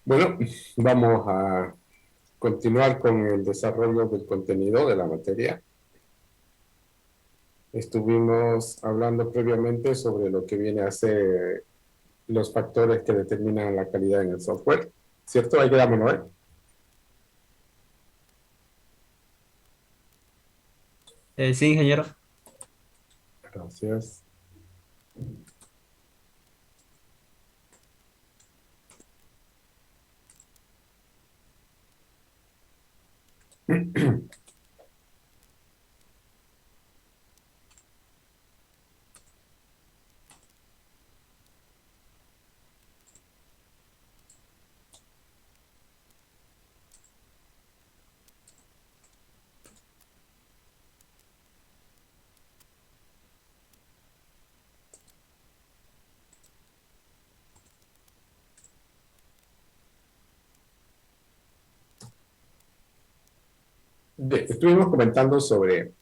Bueno, vamos a continuar con el desarrollo del contenido de la materia. Estuvimos hablando previamente sobre lo que viene a ser los factores que determinan la calidad en el software, ¿cierto? Ahí quedamos, ¿no? Sí, ingeniero. Gracias. Estuvimos comentando sobre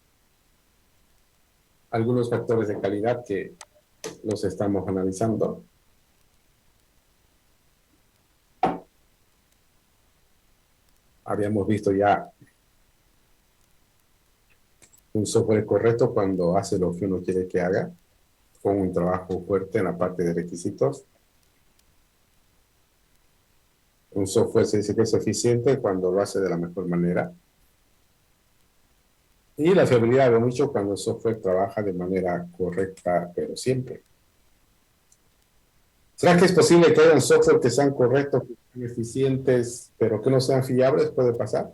algunos factores de calidad que los estamos analizando. Habíamos visto ya un software correcto cuando hace lo que uno quiere que haga, con un trabajo fuerte en la parte de requisitos. Un software se dice que es eficiente cuando lo hace de la mejor manera. Y la fiabilidad de mucho cuando el software trabaja de manera correcta, pero siempre. ¿Será que es posible que haya software que sean correctos, que sean eficientes, pero que no sean fiables? ¿Puede pasar?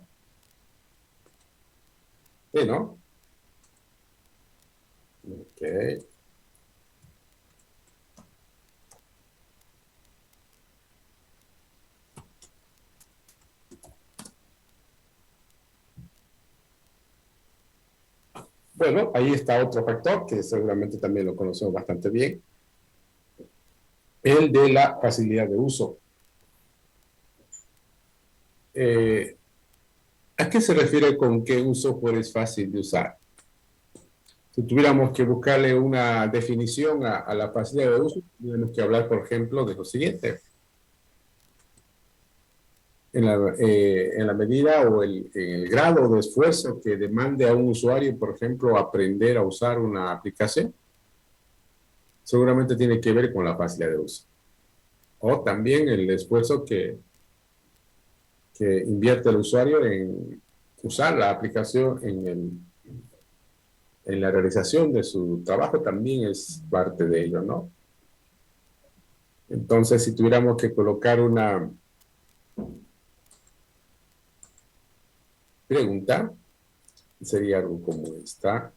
Sí, ¿no? Ok. Bueno, ahí está otro factor que seguramente también lo conocemos bastante bien, el de la facilidad de uso. Eh, ¿A qué se refiere con que un software es fácil de usar? Si tuviéramos que buscarle una definición a la facilidad de uso, tendríamos que hablar, por ejemplo, de lo siguiente. En la medida o en el grado de esfuerzo que demande a un usuario, por ejemplo, aprender a usar una aplicación, seguramente tiene que ver con la facilidad de uso. O también el esfuerzo que invierte el usuario en usar la aplicación en la realización de su trabajo también es parte de ello, ¿no? Entonces, si tuviéramos que colocar una pregunta, sería algo como esta.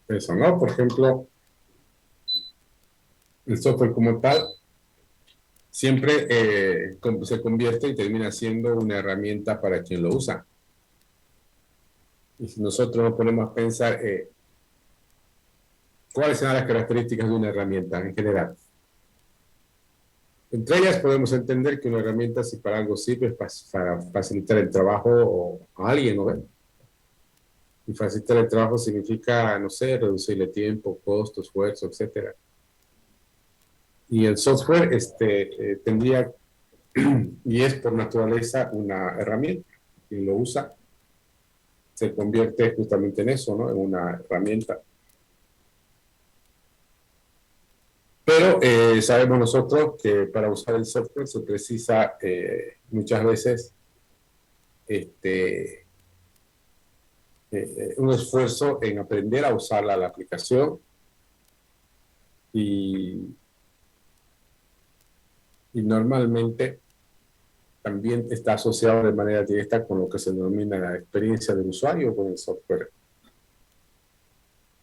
Eso, ¿no? Por ejemplo, el software como tal siempre se convierte y termina siendo una herramienta para quien lo usa. Y si nosotros nos ponemos a pensar cuáles son las características de una herramienta en general, entre ellas podemos entender que una herramienta, si para algo sirve, es para facilitar el trabajo a alguien, ¿no? Y facilitar el trabajo significa, no sé, reducirle tiempo, costo, esfuerzo, etcétera. Y el software tendría, y es por naturaleza, una herramienta. Quien lo usa se convierte justamente en eso, ¿no? En una herramienta. Pero sabemos nosotros que para usar el software se precisa muchas veces este, un esfuerzo en aprender a usar la aplicación y, y normalmente también está asociado de manera directa con lo que se denomina la experiencia del usuario con el software.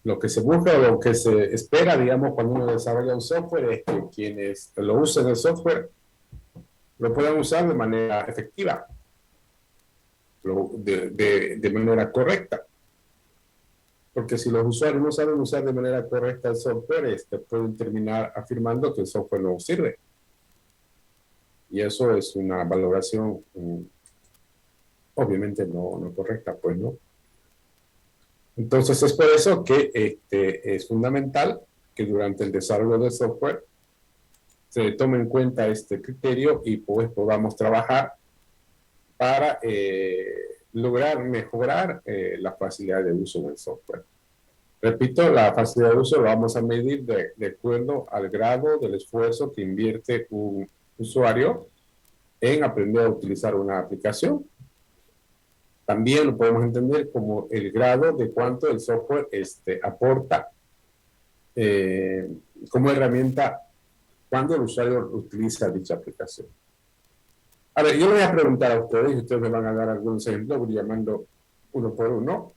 Lo que se busca o lo que se espera, digamos, cuando uno desarrolla un software es que quienes lo usen el software lo puedan usar de manera efectiva, de manera correcta. Porque si los usuarios no saben usar de manera correcta el software, pueden terminar afirmando que el software no sirve. Y eso es una valoración obviamente no correcta, pues no. Entonces es por eso que es fundamental que durante el desarrollo del software se tome en cuenta este criterio y pues podamos trabajar para lograr mejorar la facilidad de uso del software. Repito, la facilidad de uso lo vamos a medir de acuerdo al grado del esfuerzo que invierte un usuario en aprender a utilizar una aplicación. También lo podemos entender como el grado de cuánto el software aporta como herramienta cuando el usuario utiliza dicha aplicación. A ver, yo le voy a preguntar a ustedes y ustedes me van a dar algunos ejemplos, voy llamando uno por uno.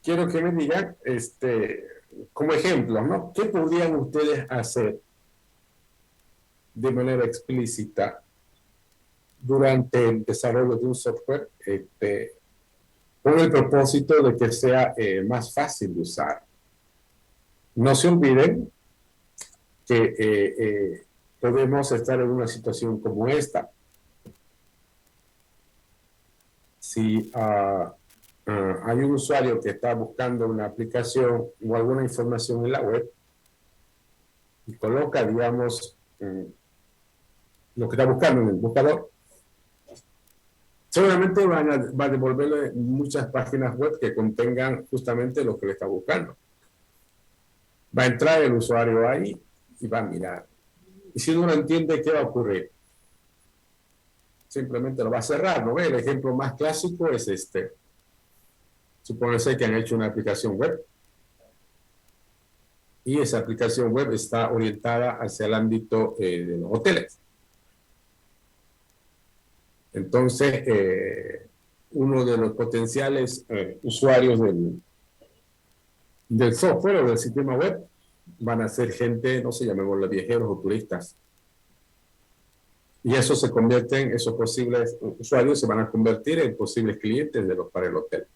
Quiero que me digan, como ejemplos, ¿no? ¿Qué podrían ustedes hacer de manera explícita durante el desarrollo de un software con el propósito de que sea más fácil de usar? No se olviden que podemos estar en una situación como esta. Si hay un usuario que está buscando una aplicación o alguna información en la web y coloca, digamos, lo que está buscando en el buscador, seguramente va a devolverle muchas páginas web que contengan justamente lo que le está buscando. Va a entrar el usuario ahí y va a mirar. Y si uno no entiende, ¿qué va a ocurrir? Simplemente lo va a cerrar, ¿no ve? El ejemplo más clásico es este. Supónganse que han hecho una aplicación web y esa aplicación web está orientada hacia el ámbito de los hoteles. Entonces, uno de los potenciales usuarios del software o del sistema web van a ser gente, no sé, llamémoslo viajeros o turistas. Y eso se convierten, esos posibles usuarios se van a convertir en posibles clientes para el hotel.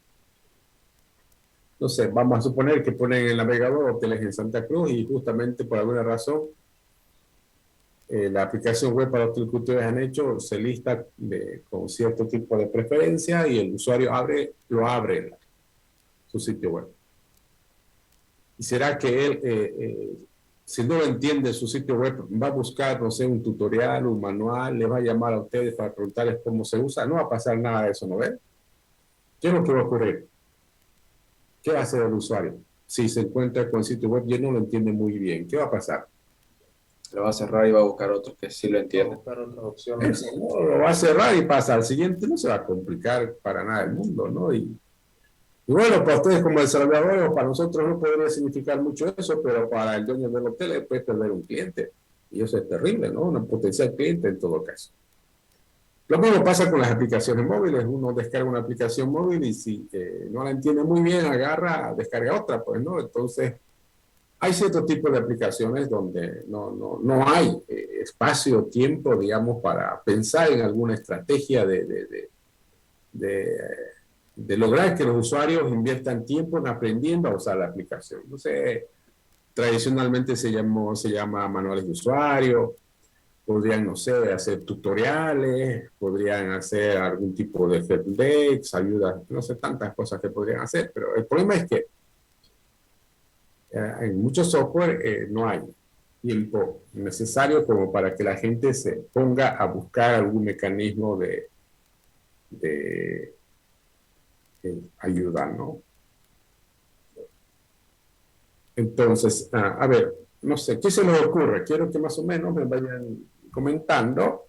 No sé, vamos a suponer que ponen en el navegador hoteles en Santa Cruz y justamente por alguna razón la aplicación web para hotel que ustedes han hecho se lista con cierto tipo de preferencia y el usuario lo abre su sitio web. ¿Y será que él, si no entiende su sitio web, va a buscar, no sé, un tutorial, un manual, le va a llamar a ustedes para preguntarles cómo se usa? No va a pasar nada de eso, ¿no ven? ¿Qué es lo que va a ocurrir? ¿Qué va a hacer el usuario? Si se encuentra con el sitio web y él no lo entiende muy bien, ¿qué va a pasar? Lo va a cerrar y va a buscar otro que sí lo entiende. Buscar otras opciones. Eso, ¿no? Lo va a cerrar y pasa al siguiente, no se va a complicar para nada el mundo, ¿no? Y bueno, para ustedes como desarrolladores o para nosotros no podría significar mucho eso, pero para el dueño del hotel puede perder un cliente. Y eso es terrible, ¿no? Un potencial cliente en todo caso. Lo mismo pasa con las aplicaciones móviles. Uno descarga una aplicación móvil y si no la entiende muy bien, descarga otra, pues, ¿no? Entonces, hay cierto tipo de aplicaciones donde no hay espacio o tiempo, digamos, para pensar en alguna estrategia de lograr que los usuarios inviertan tiempo en aprendiendo a usar la aplicación. Entonces, tradicionalmente se llama manuales de usuario, podrían, no sé, hacer tutoriales, podrían hacer algún tipo de helpdesk, ayudas, no sé, tantas cosas que podrían hacer, pero el problema es que en muchos software no hay tiempo necesario como para que la gente se ponga a buscar algún mecanismo de ayuda, ¿no? Entonces, a ver, no sé, ¿qué se les ocurre? Quiero que más o menos me vayan comentando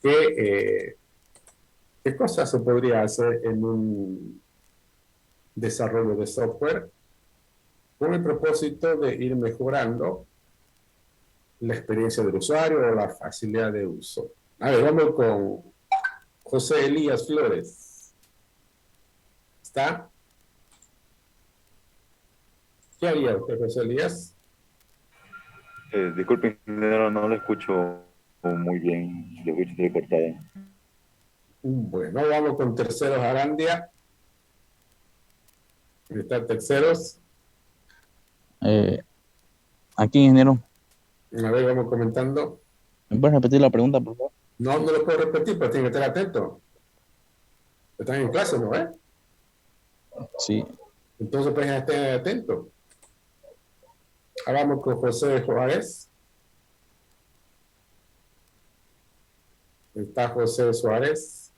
qué cosas se podría hacer en un desarrollo de software con el propósito de ir mejorando la experiencia del usuario o la facilidad de uso. A ver, vamos con José Elías Flores. ¿Está? ¿Qué haría usted, José Elías? Disculpe, ingeniero, no lo escucho muy bien, lo escucho entrecortado. Bueno, vamos con Terceros Arandia. ¿Está terceros? Aquí, ingeniero. A ver, vamos comentando. ¿Me puedes repetir la pregunta, por favor? No, no lo puedo repetir, pero tiene que estar atento. Están en clase, ¿no ves? Sí. Entonces, pues, estén atentos. Ahora vamos con José Juárez. Está José Suárez.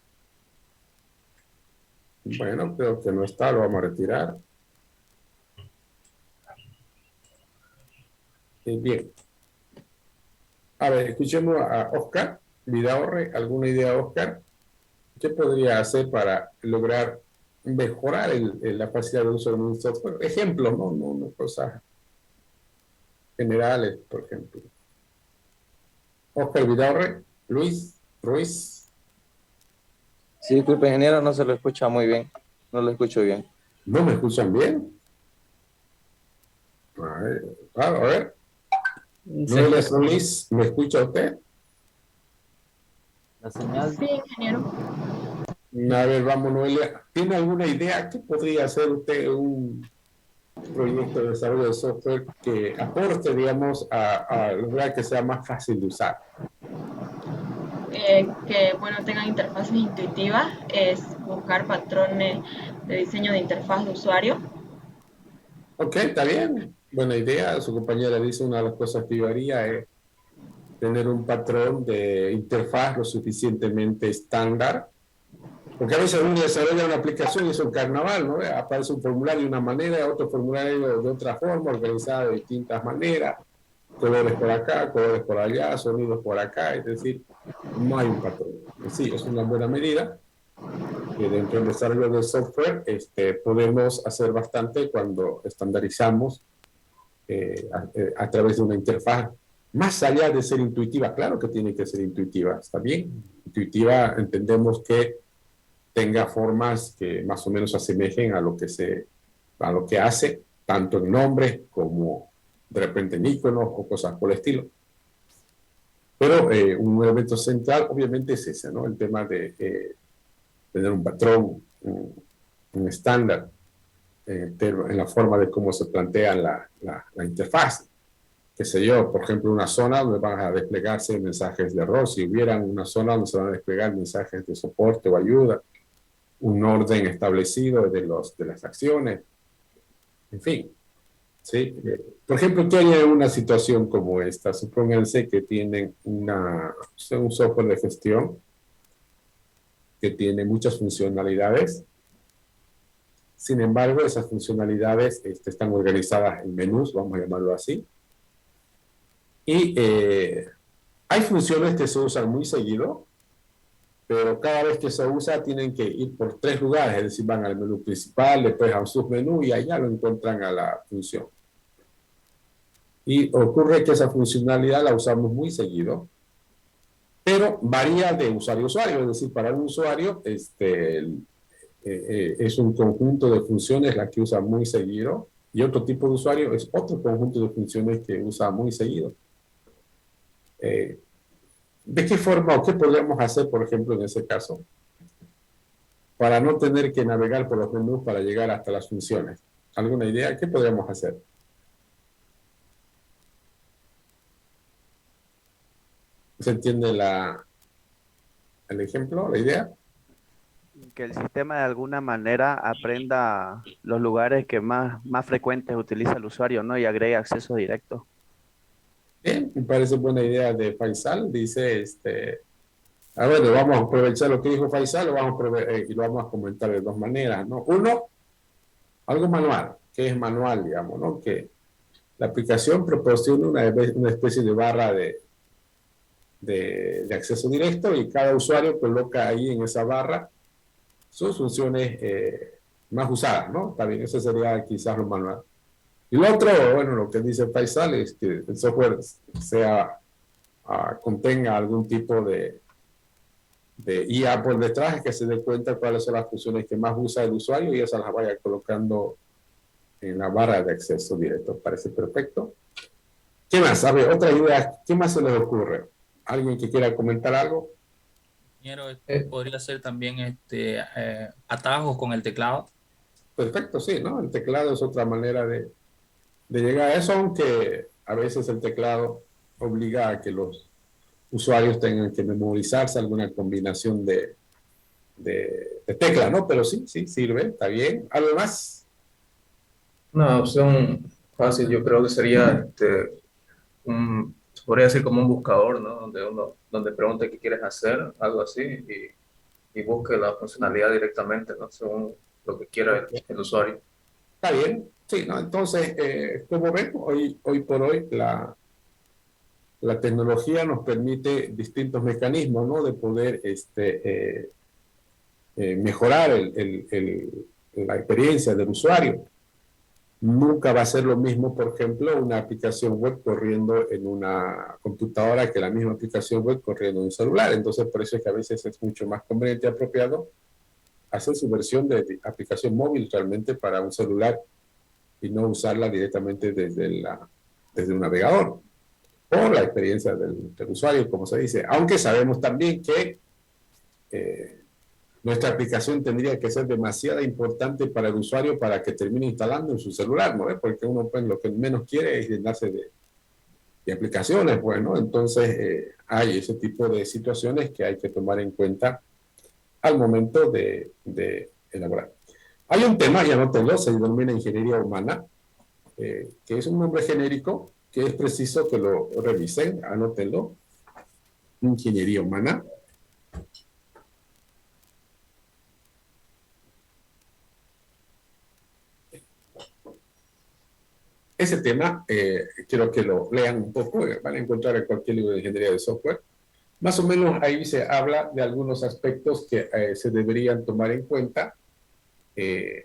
Bueno, creo que no está, lo vamos a retirar. Bien. A ver, escuchemos a Oscar Vidaurre. ¿Alguna idea, Oscar? ¿Qué podría hacer para lograr mejorar la capacidad de uso de un software? Ejemplos, no cosas generales, por ejemplo. Oscar Vidaurre, Luis Ruiz. Sí, disculpe, ingeniero, no se lo escucha muy bien. No lo escucho bien. ¿No me escuchan bien? A ver. Noelia Solís, ¿me escucha usted? La señal. Sí, ingeniero. A ver, vamos, Noelia. ¿Tiene alguna idea qué podría hacer usted un proyecto de desarrollo de software que aporte, digamos, a lograr que sea más fácil de usar? Que bueno, tengan interfaces intuitivas, es buscar patrones de diseño de interfaz de usuario. Ok, está bien. Buena idea. Su compañera dice una de las cosas que yo haría es tener un patrón de interfaz lo suficientemente estándar. Porque a veces uno desarrolla una aplicación y es un carnaval, ¿no? Aparece un formulario de una manera, otro formulario de otra forma, organizado de distintas maneras, colores por acá, colores por allá, sonidos por acá, es decir, no hay un patrón. Sí, es una buena medida que dentro del desarrollo del software podemos hacer bastante cuando estandarizamos a través de una interfaz, más allá de ser intuitiva. Claro que tiene que ser intuitiva, ¿está bien? Intuitiva entendemos que tenga formas que más o menos se asemejen a lo que hace, tanto en nombres como de repente en iconos o cosas por el estilo. Pero un elemento central obviamente es ese, ¿no? El tema de tener un patrón, un estándar en la forma de cómo se plantea la interfaz. Qué sé yo, por ejemplo, una zona donde van a desplegarse mensajes de error. Si hubiera una zona donde se van a desplegar mensajes de soporte o ayuda, un orden establecido de las acciones, en fin. ¿Sí? Por ejemplo, ¿qué haría en una situación como esta? Supónganse que tienen un software de gestión que tiene muchas funcionalidades. Sin embargo, esas funcionalidades están organizadas en menús, vamos a llamarlo así. Y hay funciones que se usan muy seguido, pero cada vez que se usa tienen que ir por 3 lugares, es decir, van al menú principal, después a un submenú y allá lo encuentran a la función. Y ocurre que esa funcionalidad la usamos muy seguido, pero varía de usuario a usuario, es decir, para un usuario es un conjunto de funciones la que usa muy seguido, y otro tipo de usuario es otro conjunto de funciones que usa muy seguido. ¿De qué forma o qué podríamos hacer, por ejemplo, en ese caso, para no tener que navegar por los menús para llegar hasta las funciones? ¿Alguna idea? ¿Qué podríamos hacer? ¿Se entiende el ejemplo, la idea? Que el sistema de alguna manera aprenda los lugares que más frecuentes utiliza el usuario, ¿no? Y agregue acceso directo. Bien, me parece buena idea de Faisal. Dice, bueno, vamos a aprovechar lo que dijo Faisal y lo vamos a comentar de 2 maneras, ¿no? Uno, algo manual, que es manual, digamos, ¿no? Que la aplicación proporciona una especie de barra de acceso directo y cada usuario coloca ahí en esa barra sus funciones más usadas, ¿no? Está bien, eso sería quizás lo manual. Y lo otro, bueno, lo que dice Faisal es que el software contenga algún tipo de IA por detrás, que se dé cuenta cuáles son las funciones que más usa el usuario y esas las vaya colocando en la barra de acceso directo. Parece perfecto. ¿Qué más? A ver, otra idea. ¿Qué más se les ocurre? ¿Alguien que quiera comentar algo? Ingeniero, podría ser también atajos con el teclado. Perfecto, sí, ¿no? El teclado es otra manera de llegar a eso, aunque a veces el teclado obliga a que los usuarios tengan que memorizarse alguna combinación de tecla, ¿no? Pero sí, sí, sirve, está bien. ¿Algo más? Una opción fácil yo creo que sería, se podría decir como un buscador, ¿no? Donde pregunte qué quieres hacer, algo así, y busque la funcionalidad directamente, ¿no? Según lo que quiera el usuario. Está bien, sí, ¿no? Entonces, como ven, hoy por hoy la tecnología nos permite distintos mecanismos, ¿no? De poder mejorar la experiencia del usuario. Nunca va a ser lo mismo, por ejemplo, una aplicación web corriendo en una computadora que la misma aplicación web corriendo en un celular. Entonces, por eso es que a veces es mucho más conveniente y apropiado hacer su versión de aplicación móvil realmente para un celular y no usarla directamente desde un navegador, por la experiencia del usuario, como se dice. Aunque sabemos también que nuestra aplicación tendría que ser demasiado importante para el usuario para que termine instalando en su celular, ¿no? Porque uno pues, lo que menos quiere es llenarse de aplicaciones, pues, ¿no? Entonces hay ese tipo de situaciones que hay que tomar en cuenta al momento de elaborar. Hay un tema, y anótenlo, se denomina ingeniería humana, que es un nombre genérico, que es preciso que lo revisen, anótenlo, ingeniería humana. Ese tema, quiero que lo lean un poco, van a encontrar en cualquier libro de ingeniería de software. Más o menos ahí se habla de algunos aspectos que se deberían tomar en cuenta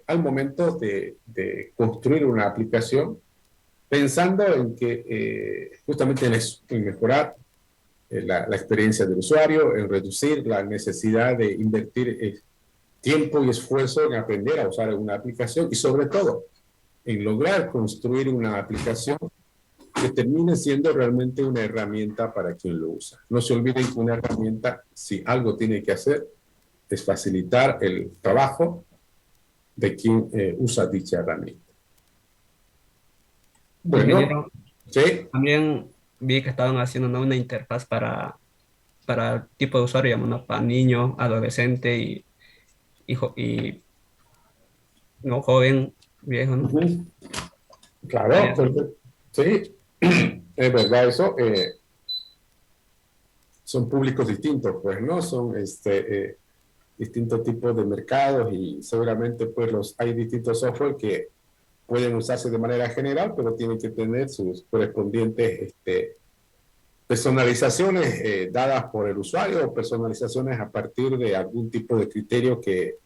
al momento de construir una aplicación, pensando en que justamente en mejorar la experiencia del usuario, en reducir la necesidad de invertir tiempo y esfuerzo en aprender a usar una aplicación y sobre todo en lograr construir una aplicación que termine siendo realmente una herramienta para quien lo usa. No se olviden que una herramienta, si algo tiene que hacer, es facilitar el trabajo de quien usa dicha herramienta. Bueno, Ingeniero, sí, también vi que estaban haciendo, ¿no?, una interfaz para el tipo de usuario, digamos, ¿no?, para niño, adolescente y no joven, viejo, ¿no? claro, sí, es verdad eso. Son públicos distintos, pues, ¿no? Son distintos tipos de mercados y seguramente, pues, hay distintos software que pueden usarse de manera general, pero tienen que tener sus correspondientes personalizaciones dadas por el usuario o personalizaciones a partir de algún tipo de criterio que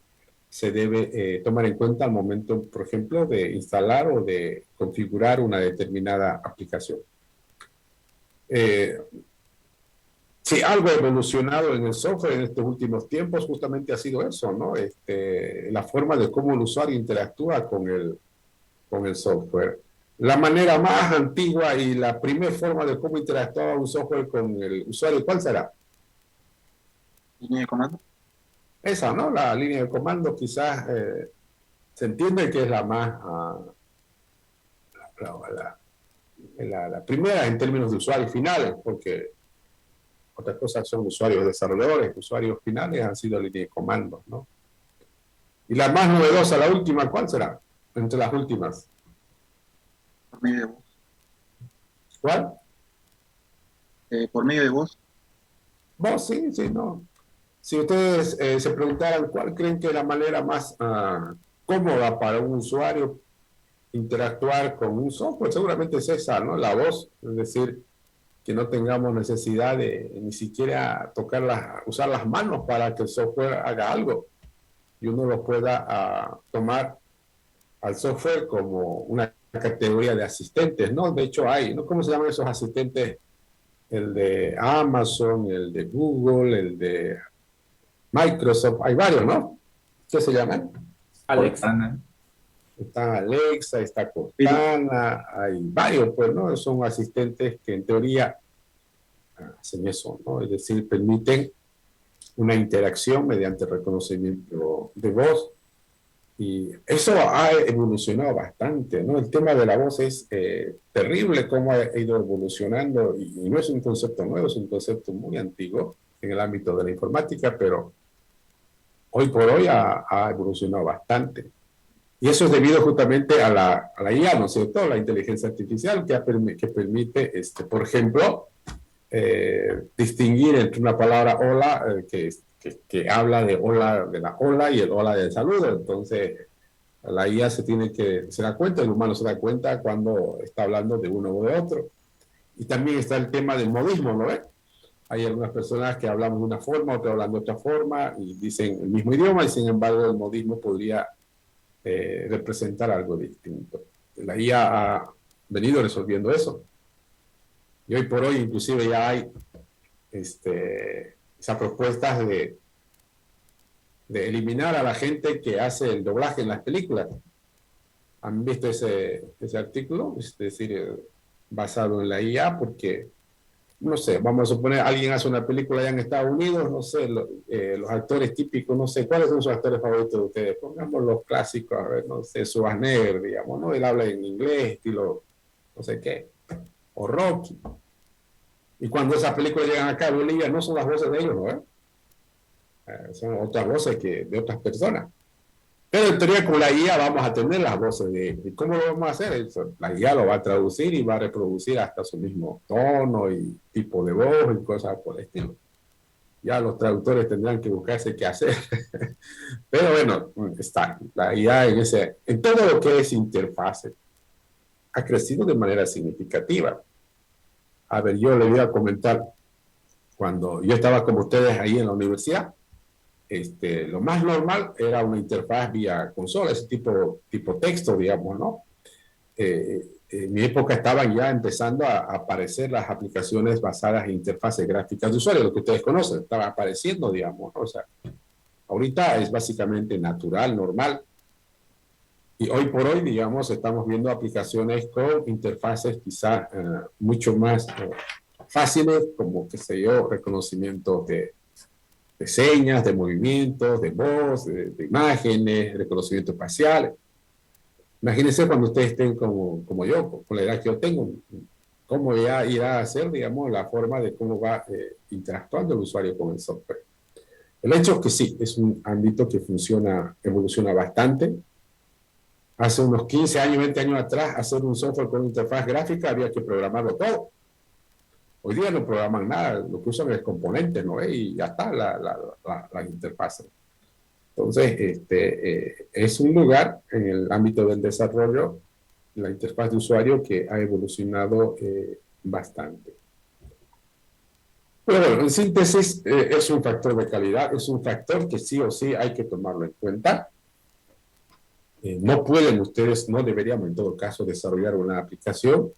se debe tomar en cuenta al momento, por ejemplo, de instalar o de configurar una determinada aplicación. Si algo ha evolucionado en el software en estos últimos tiempos, justamente ha sido eso, ¿no? La forma de cómo el usuario interactúa con el software. La manera más antigua y la primera forma de cómo interactuaba un software con el usuario, ¿cuál será? Línea de comando. Esa, ¿no? La línea de comando quizás se entiende que es la más, la primera en términos de usuarios finales, porque otras cosas son usuarios desarrolladores, usuarios finales han sido línea de comando, ¿no? Y la más novedosa, la última, ¿cuál será? Entre las últimas. Por medio de voz. ¿Cuál? Por medio de voz. Vos, sí, sí, no. Si ustedes se preguntaran cuál creen que es la manera más cómoda para un usuario interactuar con un software, seguramente es esa, ¿no? La voz, es decir, que no tengamos necesidad de ni siquiera usar las manos para que el software haga algo y uno lo pueda tomar al software como una categoría de asistentes, ¿no? De hecho hay, ¿no? ¿Cómo se llaman esos asistentes? El de Amazon, el de Google, el de Microsoft, hay varios, ¿no? ¿Qué se llaman? Alexa. Está Alexa, está Cortana, hay varios, pues, ¿no? Son asistentes que en teoría hacen eso, ¿no? Es decir, permiten una interacción mediante reconocimiento de voz Y eso ha evolucionado bastante, ¿no? El tema de la voz es terrible cómo ha ido evolucionando y no es un concepto nuevo, es un concepto muy antiguo en el ámbito de la informática, pero hoy por hoy ha evolucionado bastante. Y eso es debido justamente a la IA, ¿no es cierto? La inteligencia artificial que permite, por ejemplo, distinguir entre una palabra hola que habla de hola de la hola y el hola del saludo. Entonces, la IA se da cuenta, el humano se da cuenta cuando está hablando de uno o de otro. Y también está el tema del modismo, ¿no ves? Hay algunas personas que hablan de una forma, otras hablan de otra forma y dicen el mismo idioma y sin embargo el modismo podría representar algo distinto. La IA ha venido resolviendo eso. Y hoy por hoy inclusive ya hay esas propuestas de eliminar a la gente que hace el doblaje en las películas. ¿Han visto ese artículo? Es decir, basado en la IA, porque, no sé, vamos a suponer, alguien hace una película allá en Estados Unidos, no sé, los actores típicos, no sé, ¿cuáles son sus actores favoritos de ustedes? Pongamos los clásicos, a ver, no sé, Schwarzenegger, digamos, ¿no? Él habla en inglés, estilo, no sé qué, o Rocky. Y cuando esas películas llegan acá a Bolivia, no son las voces de ellos, ¿no? Son otras voces de otras personas. Pero en teoría con la IA vamos a tener las voces de cómo lo vamos a hacer. Eso, la IA lo va a traducir y va a reproducir hasta su mismo tono y tipo de voz y cosas por el estilo. Ya los traductores tendrán que buscarse qué hacer. Pero bueno, está. La IA en todo lo que es interfase ha crecido de manera significativa. A ver, yo le voy a comentar, cuando yo estaba como ustedes ahí en la universidad, lo más normal era una interfaz vía consola, ese tipo texto, digamos, ¿no? En mi época estaban ya empezando a aparecer las aplicaciones basadas en interfaces gráficas de usuario, lo que ustedes conocen, estaba apareciendo, digamos, ¿no? O sea, ahorita es básicamente natural, normal, y hoy por hoy, digamos, estamos viendo aplicaciones con interfaces quizá mucho más fáciles, como, qué sé yo, reconocimiento de señas, de movimientos, de voz, de imágenes, reconocimiento facial. Imagínense cuando ustedes estén como yo, con la edad que yo tengo, cómo ya irá a ser, digamos, la forma de cómo va interactuando el usuario con el software. El hecho es que sí, es un ámbito que evoluciona bastante. Hace unos 15 años, 20 años atrás, hacer un software con interfaz gráfica había que programarlo todo. Hoy día no programan nada, lo que usan es componentes, ¿no? Y ya está la interfaz. Entonces, es un lugar en el ámbito del desarrollo, la interfaz de usuario, que ha evolucionado bastante. Pero bueno, en síntesis, es un factor de calidad, es un factor que sí o sí hay que tomarlo en cuenta. No pueden ustedes, no deberíamos en todo caso desarrollar una aplicación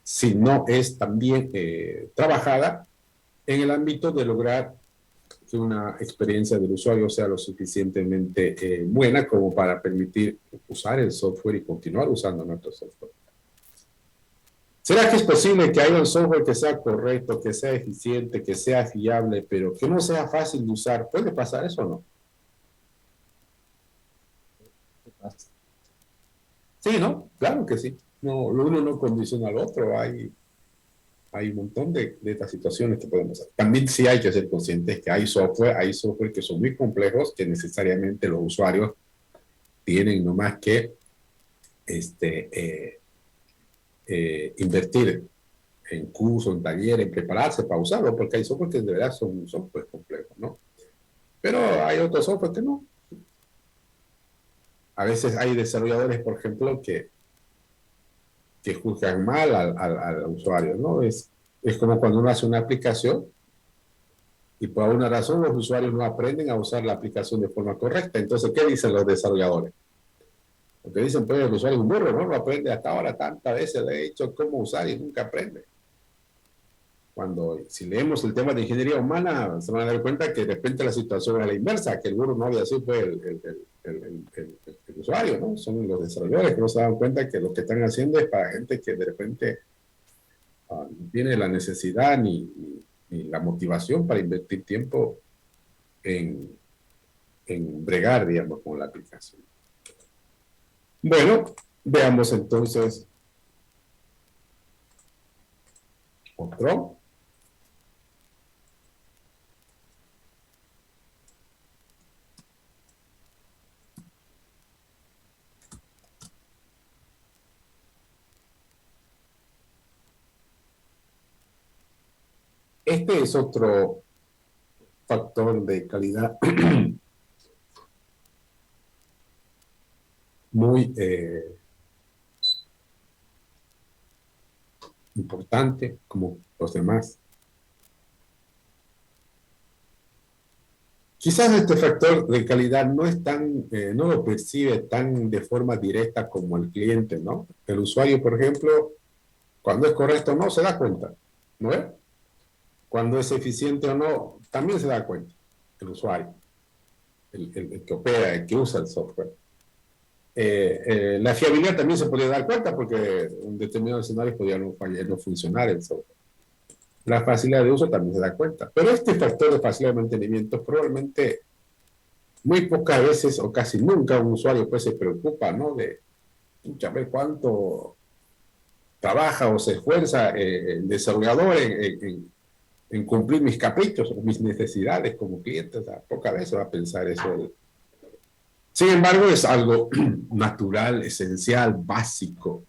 si no es también trabajada en el ámbito de lograr que una experiencia del usuario sea lo suficientemente buena como para permitir usar el software y continuar usando nuestro software. ¿Será que es posible que haya un software que sea correcto, que sea eficiente, que sea fiable, pero que no sea fácil de usar? ¿Puede pasar eso o no? Sí, ¿no? Claro que sí. No, uno no condiciona al otro. Hay un montón de estas situaciones que podemos hacer. También sí hay que ser conscientes que hay software que son muy complejos, que necesariamente los usuarios tienen nomás que invertir en cursos, en talleres, en prepararse para usarlo, porque hay software que de verdad son software complejos, ¿no? Pero hay otros software que no. A veces hay desarrolladores, por ejemplo, que juzgan mal al usuario, ¿no? Es como cuando uno hace una aplicación y por alguna razón los usuarios no aprenden a usar la aplicación de forma correcta. Entonces, ¿qué dicen los desarrolladores? Porque dicen, pues el usuario es un burro, ¿no? Lo aprende hasta ahora, tantas veces le he dicho cómo usar y nunca aprende. Si leemos el tema de ingeniería humana, se van a dar cuenta que de repente la situación era la inversa, que el burro no había sido el usuario, ¿no? Son los desarrolladores que no se dan cuenta que lo que están haciendo es para gente que de repente no tiene la necesidad ni la motivación para invertir tiempo en bregar, digamos, con la aplicación. Bueno, veamos entonces otro. Este es otro factor de calidad muy importante, como los demás. Quizás este factor de calidad no es tan, no lo percibe tan de forma directa como el cliente, ¿no? El usuario, por ejemplo, cuando es correcto o no, se da cuenta, ¿no es? Cuando es eficiente o no, también se da cuenta el usuario, el que opera, el que usa el software. La fiabilidad también se podría dar cuenta porque en determinados escenarios podría no funcionar el software. La facilidad de uso también se da cuenta. Pero este factor de facilidad de mantenimiento probablemente muy pocas veces o casi nunca un usuario pues se preocupa, ¿no? De ver cuánto trabaja o se esfuerza el desarrollador en cumplir mis caprichos o mis necesidades como cliente. O sea, pocas veces va a pensar eso. Sin embargo, es algo natural, esencial, básico,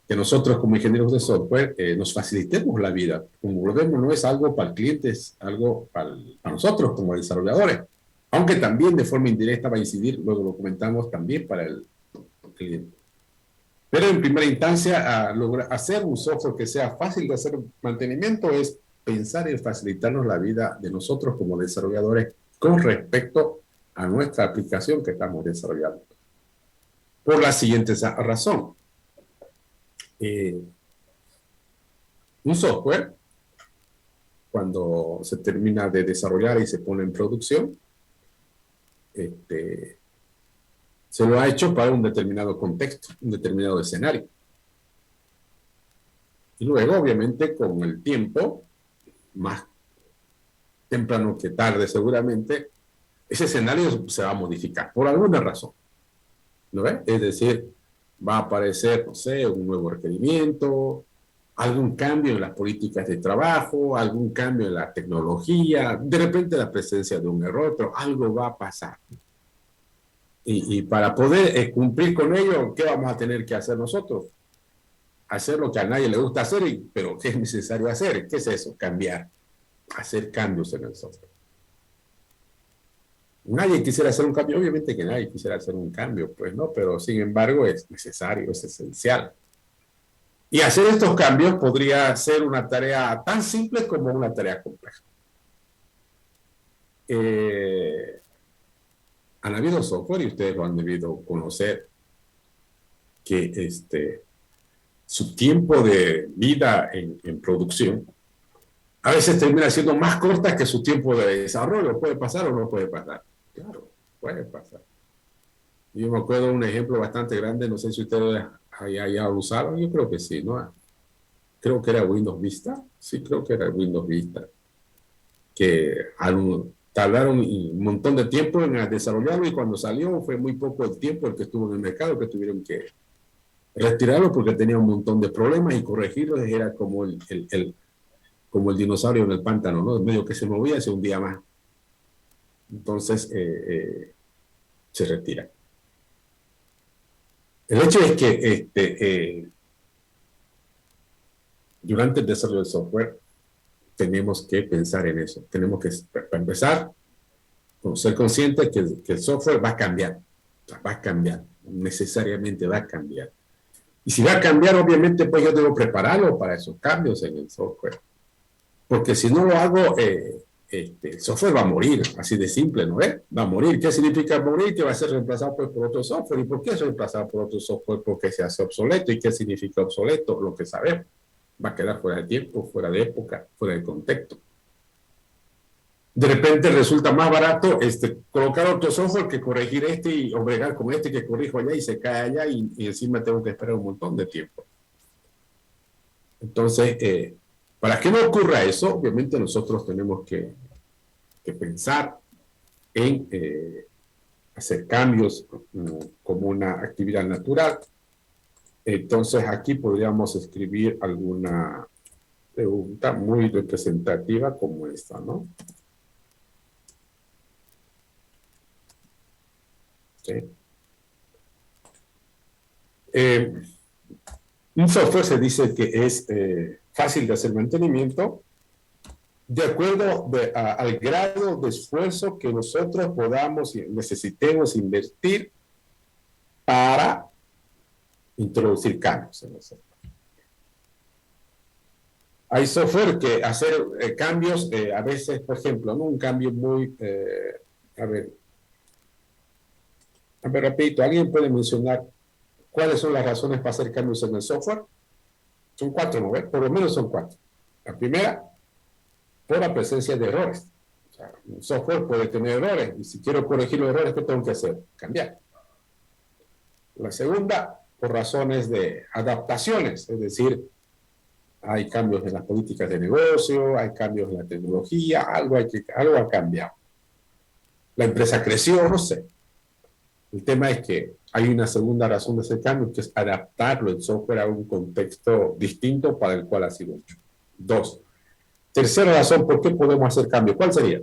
que nosotros como ingenieros de software nos facilitemos la vida. Como volvemos, no es algo para el cliente, es algo para nosotros como desarrolladores, aunque también de forma indirecta va a incidir, luego lo comentamos, también para el cliente. Pero en primera instancia, hacer un software que sea fácil de hacer mantenimiento es pensar en facilitarnos la vida de nosotros como desarrolladores con respecto a nuestra aplicación que estamos desarrollando. Por la siguiente razón. Un software, cuando se termina de desarrollar y se pone en producción, se lo ha hecho para un determinado contexto, un determinado escenario. Y luego, obviamente, con el tiempo, más temprano que tarde seguramente, ese escenario se va a modificar por alguna razón. ¿No ves? Es decir, va a aparecer, no sé, un nuevo requerimiento, algún cambio en las políticas de trabajo, algún cambio en la tecnología, de repente la presencia de un error, pero algo va a pasar. Y para poder cumplir con ello, ¿qué vamos a tener que hacer nosotros? Hacer lo que a nadie le gusta hacer, pero ¿qué es necesario hacer? ¿Qué es eso? Cambiar, hacer cambios en el software. Nadie quisiera hacer un cambio, obviamente que nadie quisiera hacer un cambio, pues no, pero sin embargo es necesario, es esencial. Y hacer estos cambios podría ser una tarea tan simple como una tarea compleja. Han habido software, y ustedes lo han debido conocer, que su tiempo de vida en producción a veces termina siendo más corta que su tiempo de desarrollo. ¿Puede pasar o no puede pasar? Claro, puede pasar. Yo me acuerdo de un ejemplo bastante grande, no sé si ustedes ya lo usaron, yo creo que sí, ¿no? Creo que era Windows Vista, sí, creo que era Windows Vista, que tardaron un montón de tiempo en desarrollarlo y cuando salió fue muy poco el tiempo el que estuvo en el mercado, que tuvieron que retirarlo porque tenía un montón de problemas y corregirlos era como como el dinosaurio en el pántano, ¿no? Medio que se movía hace un día más. Entonces se retira. El hecho es que durante el desarrollo del software tenemos que pensar en eso. Tenemos que, para empezar, ser conscientes que el software va a cambiar. Va a cambiar. Necesariamente va a cambiar. Y si va a cambiar, obviamente, pues yo debo prepararlo para esos cambios en el software. Porque si no lo hago, el software va a morir, así de simple, ¿no es? Va a morir. ¿Qué significa morir? Que va a ser reemplazado pues, por otro software. ¿Y por qué es reemplazado por otro software? Porque se hace obsoleto. ¿Y qué significa obsoleto? Lo que sabemos. Va a quedar fuera de tiempo, fuera de época, fuera de contexto. De repente resulta más barato colocar otro software que corregir y bregar con que corrijo allá y se cae allá y encima tengo que esperar un montón de tiempo. Entonces, para que no ocurra eso, obviamente nosotros tenemos que pensar en hacer cambios como una actividad natural. Entonces aquí podríamos escribir alguna pregunta muy representativa como esta, ¿no? ¿Sí? Un software se dice que es fácil de hacer mantenimiento de acuerdo al grado de esfuerzo que nosotros podamos y necesitemos invertir para introducir cambios en el software. Hay software que hacer cambios, a veces, por ejemplo, ¿no? Un cambio muy, a ver, repito, ¿alguien puede mencionar cuáles son las razones para hacer cambios en el software? Son 4, ¿no? Por lo menos son 4. La primera, por la presencia de errores. O sea, un software puede tener errores, y si quiero corregir los errores, ¿qué tengo que hacer? Cambiar. La segunda, por razones de adaptaciones, es decir, hay cambios en las políticas de negocio, hay cambios en la tecnología, algo ha cambiado. La empresa creció, no sé. El tema es que hay una segunda razón de ese cambio, que es adaptarlo el software a un contexto distinto para el cual ha sido hecho. 2. Tercera razón, ¿por qué podemos hacer cambios? ¿Cuál sería?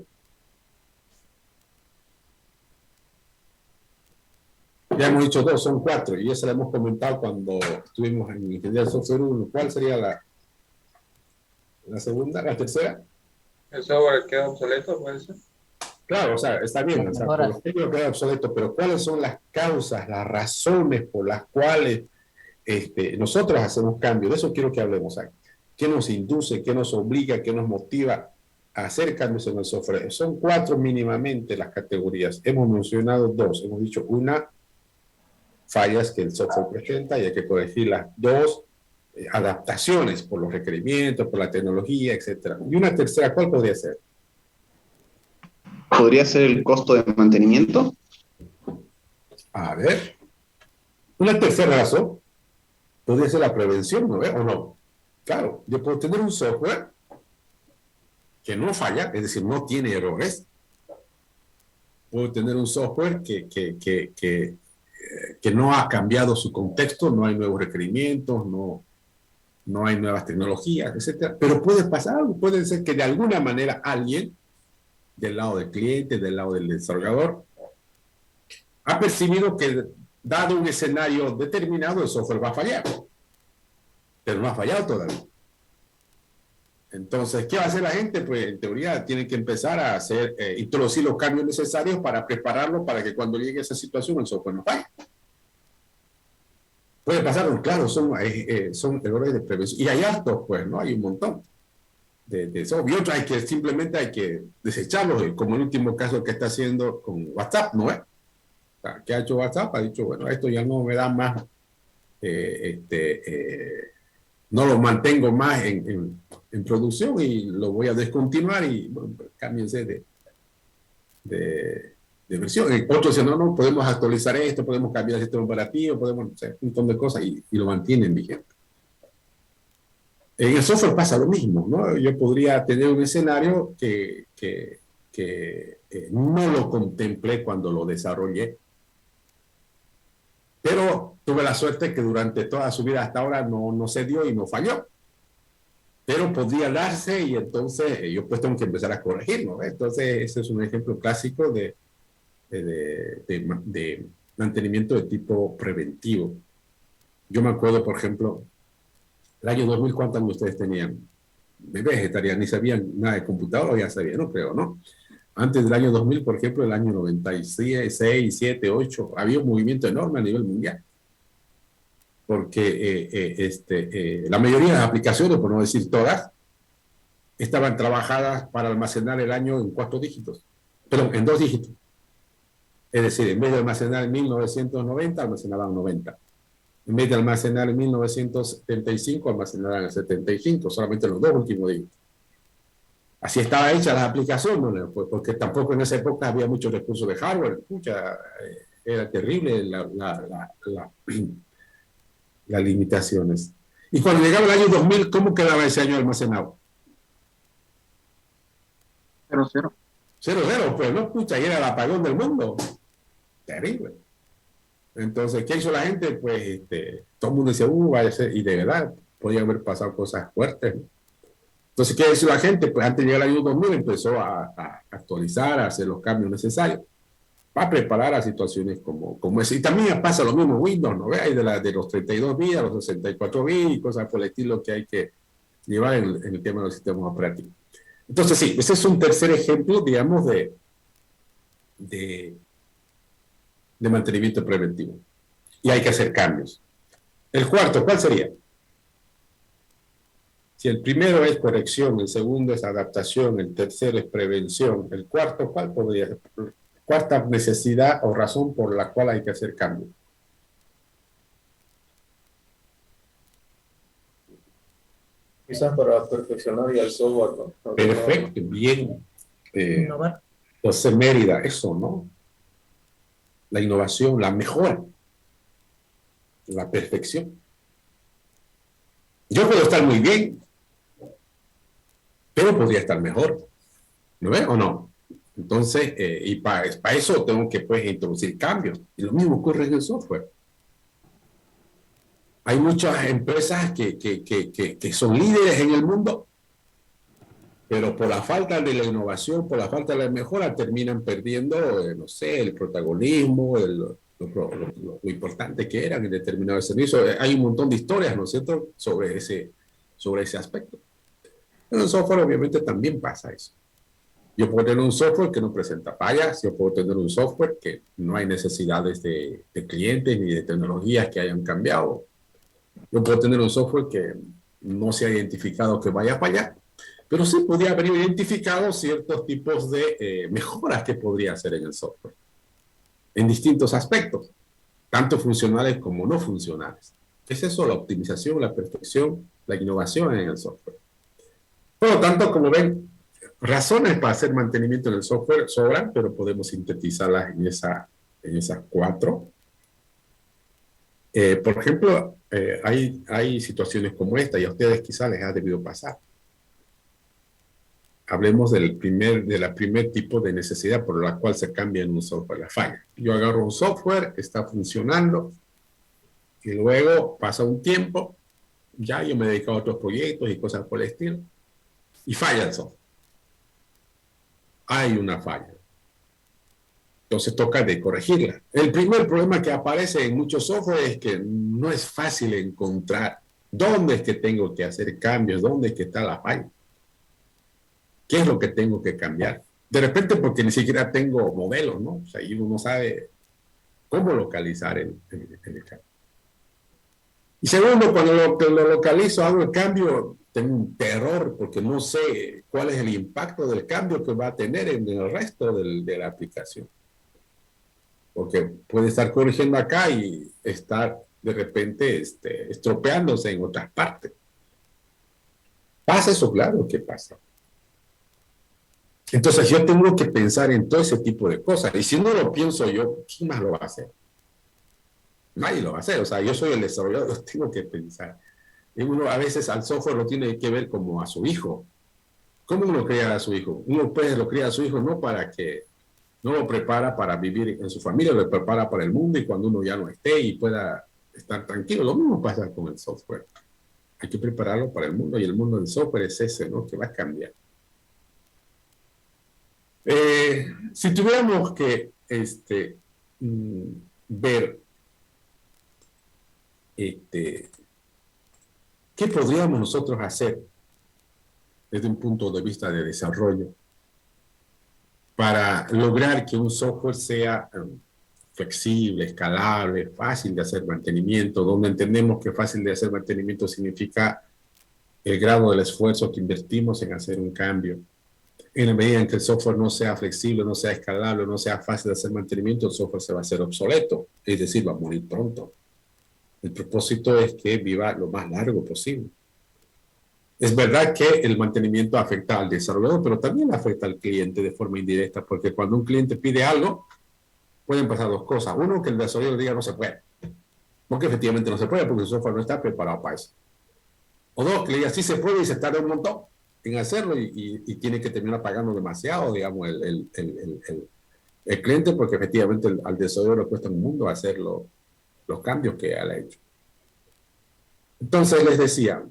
Ya hemos dicho 2, son 4, y eso lo hemos comentado cuando estuvimos en Ingeniería del Software 1. ¿Cuál sería la segunda, la tercera? ¿El software queda obsoleto, puede ser? Claro, o sea, está bien, o sea, por ejemplo, queda obsoleto, pero ¿cuáles son las causas, las razones por las cuales nosotros hacemos cambios? De eso quiero que hablemos aquí. ¿Qué nos induce, qué nos obliga, qué nos motiva a hacer cambios en el software? Son 4 mínimamente las categorías. Hemos mencionado 2. Hemos dicho una, fallas que el software presenta y hay que corregirlas. 2, adaptaciones por los requerimientos, por la tecnología, etc. Y una tercera, ¿cuál podría ser? ¿Podría ser el costo de mantenimiento? A ver. Una tercera razón podría ser la prevención, ¿no? ¿O no? Claro, yo puedo tener un software que no falla, es decir, no tiene errores. Puedo tener un software que no ha cambiado su contexto, no hay nuevos requerimientos, no hay nuevas tecnologías, etc. Pero puede pasar algo, puede ser que de alguna manera alguien, del lado del cliente, del lado del desarrollador, ha percibido que dado un escenario determinado el software va a fallar, pero no ha fallado todavía. Entonces, ¿qué va a hacer la gente? Pues en teoría tienen que empezar a introducir los cambios necesarios para prepararlo para que cuando llegue a esa situación el software no falle. Puede pasar, claro, son errores de prevención. Y hay altos, pues, ¿no? Hay un montón de eso. Y otros simplemente hay que desecharlos, como el último caso que está haciendo con WhatsApp, ¿no es? O sea, ¿qué ha hecho WhatsApp? Ha dicho, bueno, esto ya no me da más, no lo mantengo más en producción y lo voy a descontinuar y, bueno, cámbiense de versión. Otros dicen, no, podemos actualizar esto, podemos cambiar el sistema operativo, podemos hacer un montón de cosas y lo mantienen vigente. En el software pasa lo mismo, ¿no? Yo podría tener un escenario que no lo contemplé cuando lo desarrollé, pero tuve la suerte que durante toda su vida hasta ahora no se dio y no falló. Pero podría darse y entonces yo pues tengo que empezar a corregirlo, ¿no? Entonces ese es un ejemplo clásico de mantenimiento de tipo preventivo. Yo me acuerdo, por ejemplo, el año 2000, ¿cuántos años ustedes tenían? Bebés estarían, ni sabían nada de computador, o ya sabían, no creo, ¿no? Antes del año 2000, por ejemplo, el año 96, 7, 8, había un movimiento enorme a nivel mundial. Porque la mayoría de las aplicaciones, por no decir todas, estaban trabajadas para almacenar el año en 4 dígitos, perdón, en 2 dígitos. Es decir, en vez de almacenar en 1990, almacenaban 90. En vez de almacenar en 1975, almacenaban en 75, solamente los 2 últimos dígitos. Así estaba hecha las aplicaciones, pues, porque tampoco en esa época había muchos recursos de hardware. Era terrible las limitaciones. Y cuando llegaba el año 2000, ¿cómo quedaba ese año almacenado? 0, 0. 0, pues no, pucha, y era el apagón del mundo. terrible. Entonces, ¿qué hizo la gente? Pues todo el mundo decía, vaya a ser, y de verdad, podía haber pasado cosas fuertes, ¿no? Entonces, ¿qué hizo la gente? Pues antes de llegar al año 2000 empezó a actualizar, a hacer los cambios necesarios para preparar a situaciones como esa. Y también pasa lo mismo en Windows, ¿no? Hay de los 32 bits, los 64 bits y cosas por el estilo que hay que llevar en el tema de los sistemas operativos. Entonces, sí, ese es un tercer ejemplo, digamos, de mantenimiento preventivo. Y hay que hacer cambios. El cuarto, ¿cuál sería? Si el primero es corrección, el segundo es adaptación, el tercero es prevención, el cuarto, ¿cuál podría ser? Cuarta necesidad o razón por la cual hay que hacer cambios. Quizás para perfeccionar ya el software, ¿no? Perfecto, bien. Innovar. José Mérida, eso, ¿no? La innovación, la mejora, la perfección. Yo puedo estar muy bien, pero podría estar mejor. ¿No ves o no? Entonces, y para eso tengo que pues, introducir cambios. Y lo mismo ocurre en el software. Hay muchas empresas que son líderes en el mundo, pero por la falta de la innovación, por la falta de la mejora, terminan perdiendo, no sé, el protagonismo, lo importante que eran en determinado servicio. Hay un montón de historias, ¿no es cierto?, sobre ese aspecto. En el software obviamente también pasa eso. Yo puedo tener un software que no presenta fallas, yo puedo tener un software que no hay necesidades de clientes ni de tecnologías que hayan cambiado. Yo puedo tener un software que no se ha identificado que vaya a fallar, pero sí podría haber identificado ciertos tipos de mejoras que podría hacer en el software, en distintos aspectos, tanto funcionales como no funcionales. Es eso, la optimización, la perfección, la innovación en el software. Por lo tanto, como ven, razones para hacer mantenimiento en el software sobran, pero podemos sintetizarlas en esas cuatro. Por ejemplo, hay situaciones como esta, y a ustedes quizás les ha debido pasar. Hablemos de la primer tipo de necesidad por la cual se cambia en un software, la falla. Yo agarro un software, está funcionando, y luego pasa un tiempo, ya yo me he dedicado a otros proyectos y cosas por el estilo, y falla el software. Hay una falla. Entonces toca de corregirla. El primer problema que aparece en muchos software es que no es fácil encontrar dónde es que tengo que hacer cambios, dónde es que está la falla. ¿Qué es lo que tengo que cambiar? De repente porque ni siquiera tengo modelos, ¿no? O sea, y uno no sabe cómo localizar el cambio. Y segundo, cuando lo localizo, hago el cambio, tengo un terror porque no sé cuál es el impacto del cambio que va a tener en el resto de la aplicación. Porque puede estar corrigiendo acá y estar de repente estropeándose en otras partes. ¿Pasa eso? Claro que pasa. Entonces yo tengo que pensar en todo ese tipo de cosas. Y si no lo pienso yo, ¿quién más lo va a hacer? Nadie lo va a hacer. O sea, yo soy el desarrollador, tengo que pensar. Y uno a veces al software lo tiene que ver como a su hijo. ¿Cómo uno cría a su hijo? Uno pues lo cría a su hijo no para que, no lo prepara para vivir en su familia, lo prepara para el mundo y cuando uno ya no esté y pueda estar tranquilo. Lo mismo pasa con el software. Hay que prepararlo para el mundo y el mundo del software es ese, ¿no? Que va a cambiar. Si tuviéramos que ver ¿qué podríamos nosotros hacer desde un punto de vista de desarrollo para lograr que un software sea flexible, escalable, fácil de hacer mantenimiento, donde entendemos que fácil de hacer mantenimiento significa el grado del esfuerzo que invertimos en hacer un cambio? En la medida en que el software no sea flexible, no sea escalable, no sea fácil de hacer mantenimiento, el software se va a hacer obsoleto, es decir, va a morir pronto. El propósito es que viva lo más largo posible. Es verdad que el mantenimiento afecta al desarrollador, pero también afecta al cliente de forma indirecta, porque cuando un cliente pide algo, pueden pasar dos cosas. Uno, que el desarrollador diga no se puede, porque efectivamente no se puede, porque el software no está preparado para eso. O dos, que le diga sí se puede y se tarda un montón en hacerlo y tiene que terminar pagando demasiado, digamos, el cliente, porque efectivamente al desarrollador le cuesta un mundo hacer los cambios que él ha hecho. Entonces les decía,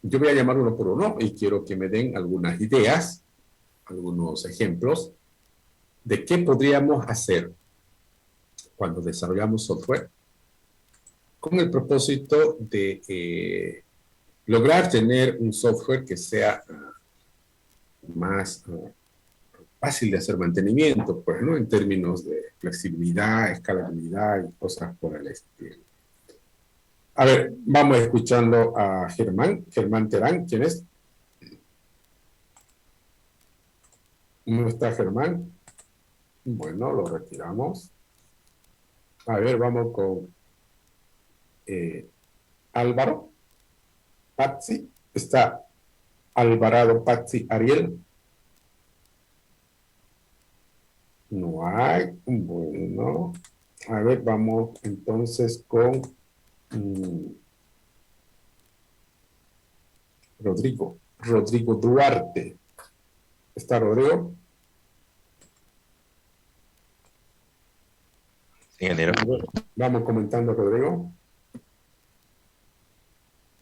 yo voy a llamar uno por uno y quiero que me den algunas ideas, algunos ejemplos de qué podríamos hacer cuando desarrollamos software con el propósito de lograr tener un software que sea más fácil de hacer mantenimiento, pues, ¿no? En términos de flexibilidad, escalabilidad y cosas por el estilo. A ver, vamos escuchando a Germán Terán. ¿Quién es? ¿No está Germán? Bueno, lo retiramos. A ver, vamos con Álvaro. Patsy. Está Alvarado, Patsy, Ariel. No hay. Bueno. A ver, vamos entonces con Rodrigo Duarte. ¿Está Rodrigo? Sí, ingeniero. Vamos comentando, Rodrigo.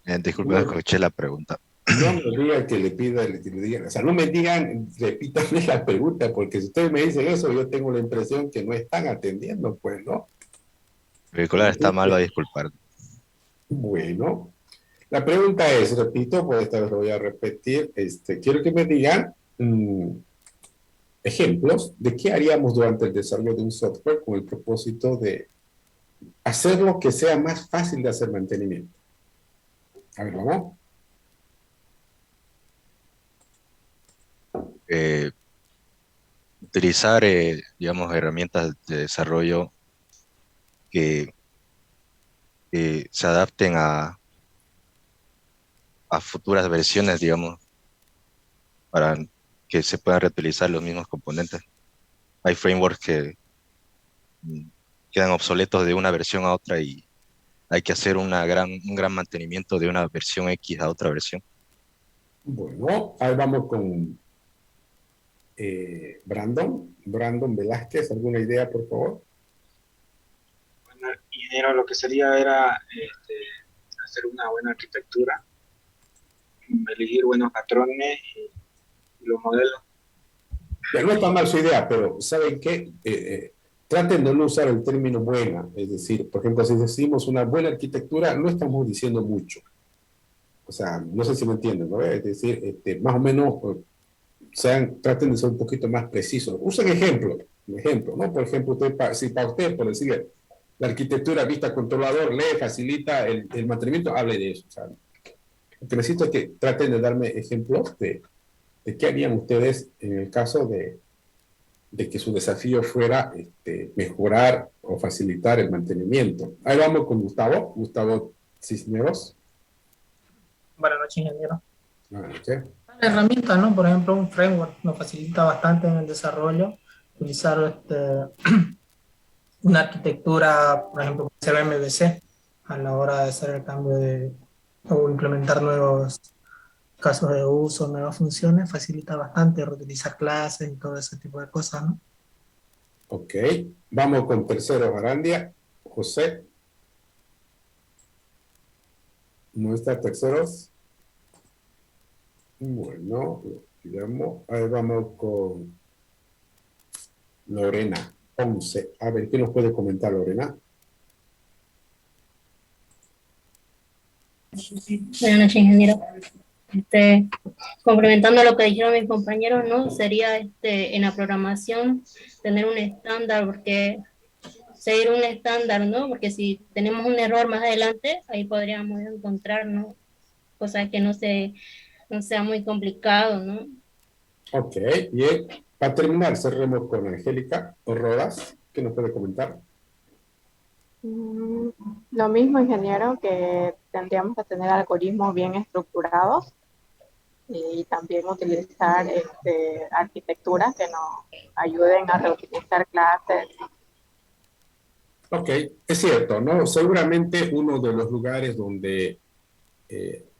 Disculpe, no escuché la pregunta. No me digan que le pida, que le digan, o sea, no me digan, repítanme la pregunta, porque si ustedes me dicen eso, yo tengo la impresión que no están atendiendo, pues, ¿no? El vehicular está mal, va a disculpar. Bueno, la pregunta es, repito, pues esta vez lo voy a repetir, quiero que me digan ejemplos de qué haríamos durante el desarrollo de un software con el propósito de hacerlo que sea más fácil de hacer mantenimiento. A ver, vamos. Utilizar, digamos, herramientas de desarrollo que se adapten a futuras versiones, digamos, para que se puedan reutilizar los mismos componentes. Hay frameworks que quedan obsoletos de una versión a otra y hay que hacer un gran mantenimiento de una versión X a otra versión. Bueno, ahí vamos con Brandon Velázquez. ¿Alguna idea, por favor? Bueno, ingeniero, lo que sería era hacer una buena arquitectura, elegir buenos patrones y los modelos. Ya no está mal su idea, pero ¿saben qué? Traten de no usar el término buena. Es decir, por ejemplo, si decimos una buena arquitectura, no estamos diciendo mucho. O sea, no sé si me entienden, ¿no? Es decir, más o menos, traten de ser un poquito más precisos. Usen un ejemplo, ¿no? Por ejemplo, si para usted, por decir, la arquitectura vista controlador le facilita el mantenimiento, hable de eso. O sea, lo que necesito es que traten de darme ejemplos de qué harían ustedes en el caso de que su desafío fuera mejorar o facilitar el mantenimiento. Ahí vamos con Gustavo Cisneros. Buenas noches, ingeniero. ¿Qué? La herramienta, ¿no? Por ejemplo, un framework nos facilita bastante en el desarrollo. Utilizar una arquitectura, por ejemplo, MVC, a la hora de hacer el cambio o implementar nuevos casos de uso, nuevas funciones, facilita bastante reutilizar clases y todo ese tipo de cosas, ¿no? Ok, vamos con Terceros Arandia. José. ¿No está Terceros? Bueno, lo tiramos. Ahí vamos con Lorena Ponce. A ver, ¿qué nos puede comentar, Lorena? Buenas noches, ingeniero. Complementando lo que dijeron mis compañeros, ¿no? Sería en la programación tener un estándar, porque seguir un estándar, ¿no? Porque si tenemos un error más adelante, ahí podríamos encontrar, ¿no? Cosas que no sea muy complicado, ¿no? Ok, bien. Para terminar, cerremos con Angélica Rodas. ¿Qué nos puede comentar? Lo mismo, ingeniero, que tendríamos que tener algoritmos bien estructurados y también utilizar arquitecturas que nos ayuden a reutilizar clases. Ok, es cierto, ¿no? Seguramente uno de los lugares donde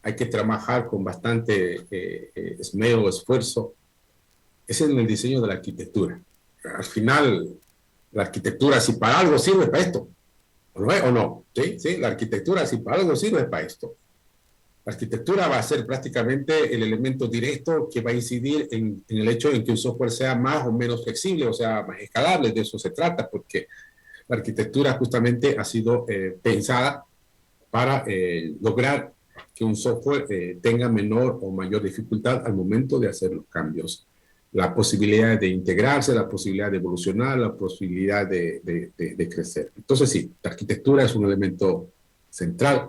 hay que trabajar con bastante esmero, esfuerzo, es en el diseño de la arquitectura. Al final, La arquitectura, si para algo sirve para esto, ¿o no? ¿Sí? ¿Sí? La arquitectura, si para algo sirve para esto. La arquitectura va a ser prácticamente el elemento directo que va a incidir en el hecho de que un software sea más o menos flexible, o sea, más escalable. De eso se trata, porque la arquitectura justamente ha sido pensada para lograr que un software tenga menor o mayor dificultad al momento de hacer los cambios. La posibilidad de integrarse, la posibilidad de evolucionar, la posibilidad de crecer. Entonces sí, la arquitectura es un elemento central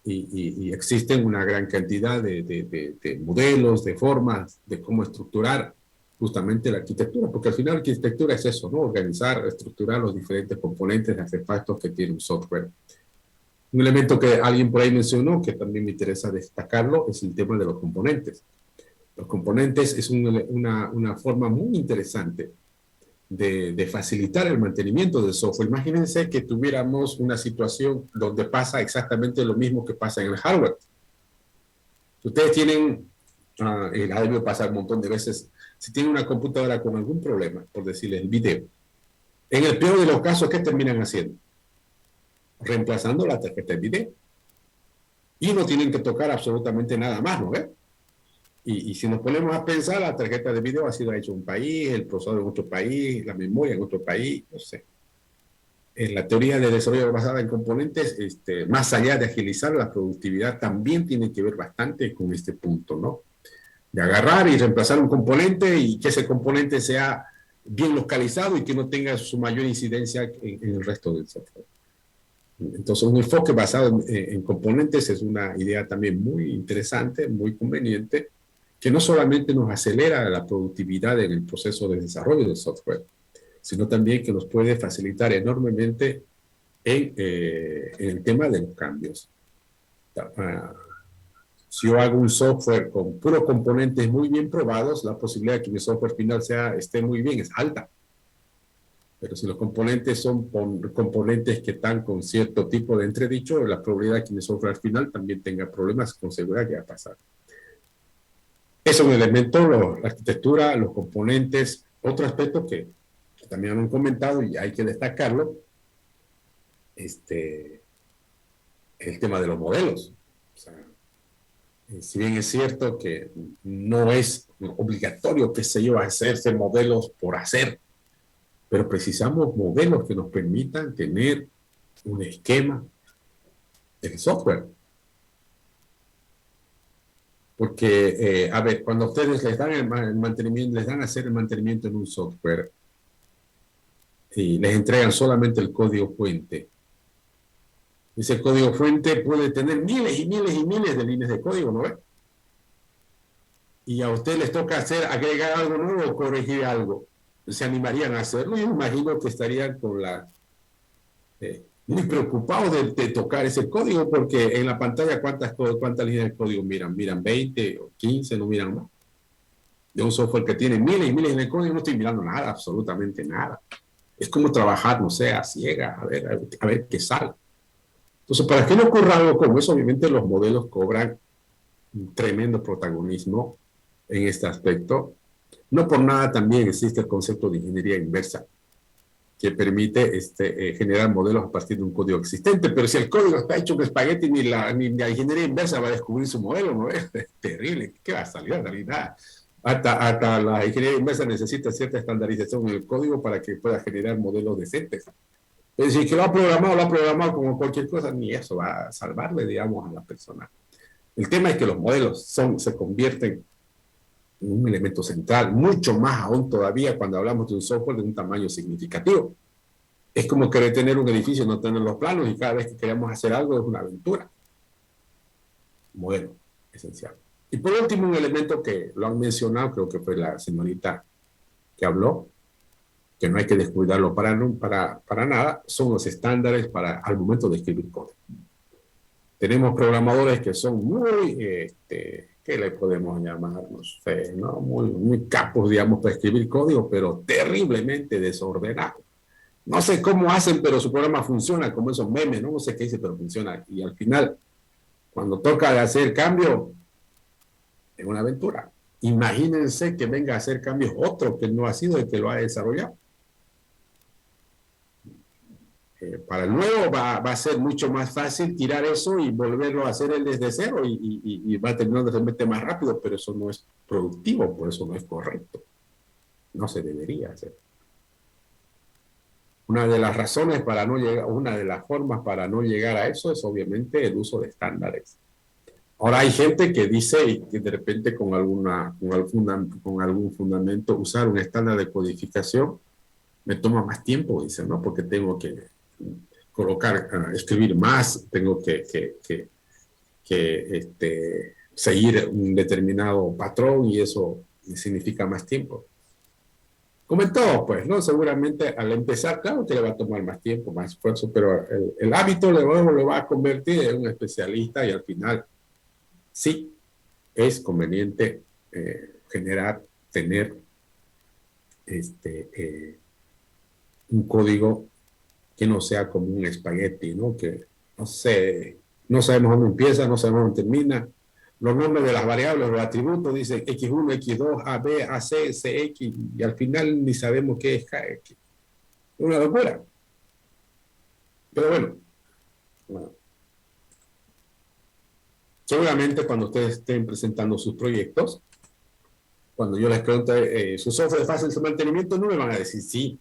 y existen una gran cantidad de modelos, de formas, de cómo estructurar justamente la arquitectura, porque al final la arquitectura es eso, ¿no? Organizar, estructurar los diferentes componentes, artefactos que tiene un software. Un elemento que alguien por ahí mencionó, que también me interesa destacarlo, es el tema de los componentes. Los componentes es una forma muy interesante de facilitar el mantenimiento del software. Imagínense que tuviéramos una situación donde pasa exactamente lo mismo que pasa en el hardware. Ustedes tienen, ha debido pasar un montón de veces, si tienen una computadora con algún problema, por decirles el video, en el peor de los casos, ¿qué terminan haciendo? Reemplazando la tarjeta de video. Y no tienen que tocar absolutamente nada más, ¿no ves? Y si nos ponemos a pensar, la tarjeta de video ha sido hecha en un país, el procesador en otro país, la memoria en otro país, no sé. En la teoría de desarrollo basada en componentes, más allá de agilizar la productividad, también tiene que ver bastante con este punto, ¿no? De agarrar y reemplazar un componente y que ese componente sea bien localizado y que no tenga su mayor incidencia en el resto del software. Entonces, un enfoque basado en componentes es una idea también muy interesante, muy conveniente, que no solamente nos acelera la productividad en el proceso de desarrollo del software, sino también que nos puede facilitar enormemente en el tema de los cambios. Si yo hago un software con puros componentes muy bien probados, la posibilidad de que mi software final esté muy bien es alta. Pero si los componentes son componentes que están con cierto tipo de entredicho, la probabilidad de que mi software final también tenga problemas con seguridad que va a pasar. Es un elemento, la arquitectura, los componentes. Otro aspecto que también han comentado y hay que destacarlo, el tema de los modelos. O sea, si bien es cierto que no es obligatorio, qué sé yo, hacerse modelos por hacer, pero precisamos modelos que nos permitan tener un esquema del software. Porque, a ver, cuando ustedes les dan el mantenimiento, les dan a hacer el mantenimiento en un software y les entregan solamente el código fuente, ese código fuente puede tener miles y miles y miles de líneas de código, ¿no ves? Y a ustedes les toca agregar algo nuevo o corregir algo. ¿Se animarían a hacerlo? Yo me imagino que estarían con muy preocupados de tocar ese código, porque en la pantalla ¿cuántas líneas de código miran? Miran 20 o 15, no miran más. De un software que tiene miles y miles de código no estoy mirando nada, absolutamente nada. Es como trabajar, no sé, a ciega, a ver qué sale. Entonces, para que no ocurra algo como eso, obviamente los modelos cobran un tremendo protagonismo en este aspecto. No por nada también existe el concepto de ingeniería inversa, que permite generar modelos a partir de un código existente, pero si el código está hecho con espagueti, ni la ingeniería inversa va a descubrir su modelo, ¿no? Es terrible, ¿qué va a salir? En realidad, hasta la ingeniería inversa necesita cierta estandarización en el código para que pueda generar modelos decentes. Es decir, que lo ha programado como cualquier cosa, ni eso va a salvarle, digamos, a la persona. El tema es que los modelos se convierten en un elemento central, mucho más aún todavía cuando hablamos de un software de un tamaño significativo. Es como querer tener un edificio y no tener los planos, y cada vez que queremos hacer algo es una aventura. Modelo, esencial. Y por último, un elemento que lo han mencionado, creo que fue la señorita que habló, que no hay que descuidarlo para nada, son los estándares al momento de escribir código. Tenemos programadores que son muy, ¿qué le podemos llamar? No sé, ¿no? Muy capos, digamos, para escribir código, pero terriblemente desordenados. No sé cómo hacen, pero su programa funciona, como esos memes, ¿no? No sé qué dice, pero funciona. Y al final, cuando toca de hacer cambio, es una aventura. Imagínense que venga a hacer cambios otro que no ha sido el que lo ha desarrollado. para el nuevo va a ser mucho más fácil tirar eso y volverlo a hacer el desde cero y va a terminar de repente más rápido, pero eso no es productivo, por eso no es correcto. No se debería hacer. Una de las razones para no llegar, una de las formas para no llegar a eso es obviamente el uso de estándares. Ahora hay gente que dice que de repente con algún fundamento usar un estándar de codificación me toma más tiempo, dice, ¿no? Porque tengo que escribir más, tengo que seguir un determinado patrón y eso significa más tiempo. Como en todo, pues, ¿no? Seguramente al empezar, claro que le va a tomar más tiempo, más esfuerzo, pero el hábito lo va a convertir en un especialista y al final sí es conveniente tener un código que no sea como un espagueti, ¿no? Que no sé, no sabemos dónde empieza, no sabemos dónde termina. Los nombres de las variables, los atributos dicen X1, X2, AB, AC, CX, y al final ni sabemos qué es KX. Es una locura. Pero bueno. Seguramente cuando ustedes estén presentando sus proyectos, cuando yo les pregunto, ¿su software es fácil de mantenimiento? No me van a decir sí.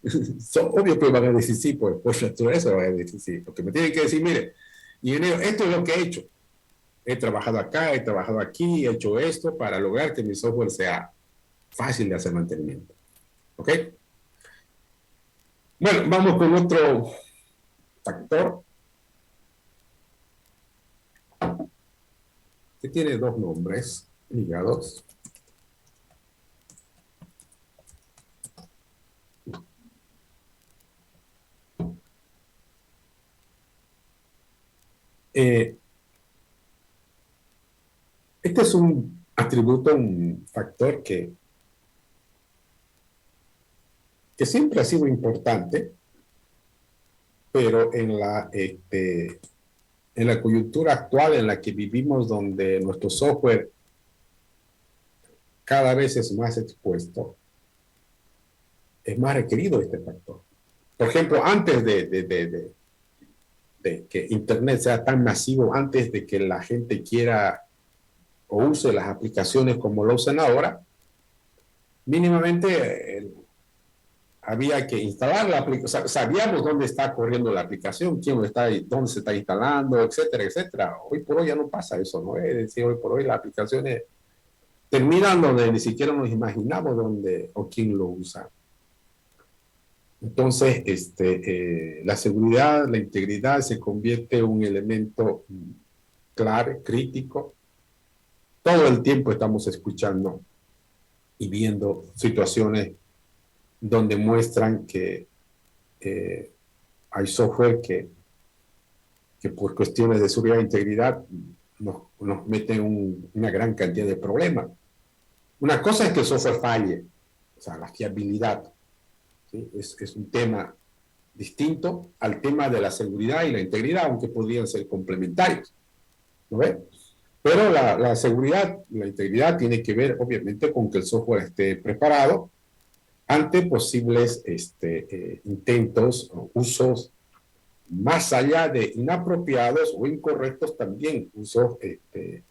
Obvio que van a decir sí, pues por naturaleza van a decir sí. Porque me tienen que decir, mire, ingeniero, esto es lo que he hecho. He trabajado acá, he trabajado aquí, he hecho esto para lograr que mi software sea fácil de hacer mantenimiento. ¿Ok? Bueno, vamos con otro factor que tiene dos nombres ligados. Este es un atributo, un factor que siempre ha sido importante, pero en la coyuntura actual en la que vivimos, donde nuestro software cada vez es más expuesto, es más requerido este factor. Por ejemplo, antes de que Internet sea tan masivo, antes de que la gente quiera o use las aplicaciones como lo usan ahora, mínimamente había que instalar la aplicación, sabíamos dónde está corriendo la aplicación, dónde se está instalando, etcétera, etcétera. Hoy por hoy ya no pasa eso, ¿no? Es decir, hoy por hoy las aplicaciones terminan donde ni siquiera nos imaginamos dónde o quién lo usa. Entonces, la seguridad, la integridad se convierte en un elemento clave, crítico. Todo el tiempo estamos escuchando y viendo situaciones donde muestran que hay software que por cuestiones de seguridad e integridad nos meten una gran cantidad de problemas. Una cosa es que el software falle, o sea, la fiabilidad, ¿sí? Es un tema distinto al tema de la seguridad y la integridad, aunque podrían ser complementarios, ¿no ves? Pero la seguridad y la integridad tiene que ver, obviamente, con que el software esté preparado ante posibles intentos o usos más allá de inapropiados o incorrectos, también usos que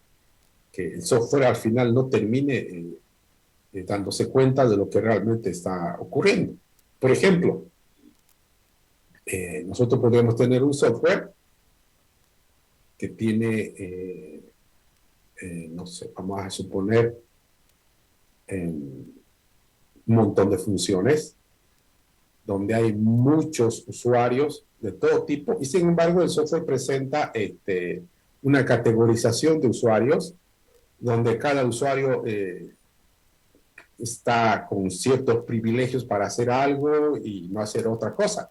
el software al final no termine dándose cuenta de lo que realmente está ocurriendo. Por ejemplo, nosotros podemos tener un software que tiene, no sé, vamos a suponer un montón de funciones donde hay muchos usuarios de todo tipo y sin embargo el software presenta una categorización de usuarios donde cada usuario está con ciertos privilegios para hacer algo y no hacer otra cosa.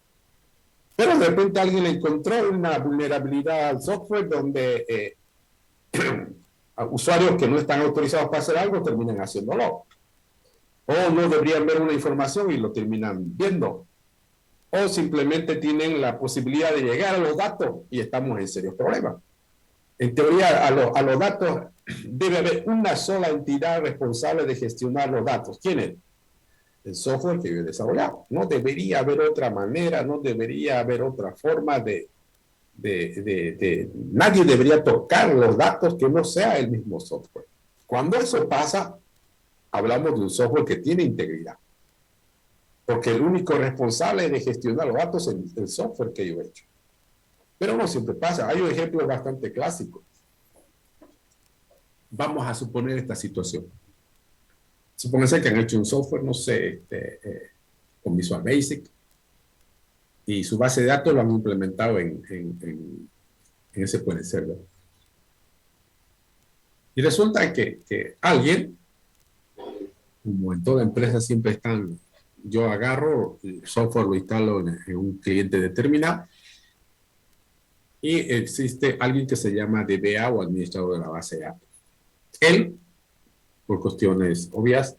Pero de repente alguien encontró una vulnerabilidad al software donde usuarios que no están autorizados para hacer algo terminan haciéndolo. O no deberían ver una información y lo terminan viendo. O simplemente tienen la posibilidad de llegar a los datos y estamos en serios problemas. En teoría, a los datos debe haber una sola entidad responsable de gestionar los datos. ¿Quién es? el software que yo he desarrollado. No debería haber otra manera, no debería haber otra forma nadie debería tocar los datos que no sea el mismo software. Cuando eso pasa, hablamos de un software que tiene integridad. Porque el único responsable de gestionar los datos es el software que yo he hecho. Pero no siempre pasa. Hay un ejemplo bastante clásico. Vamos a suponer esta situación. Supónganse que han hecho un software, no sé, con Visual Basic, y su base de datos lo han implementado en SQL Server. Y resulta que alguien, como en toda empresa siempre están, yo agarro el software, lo instalo en un cliente determinado, y existe alguien que se llama DBA o administrador de la base de datos. Él, por cuestiones obvias,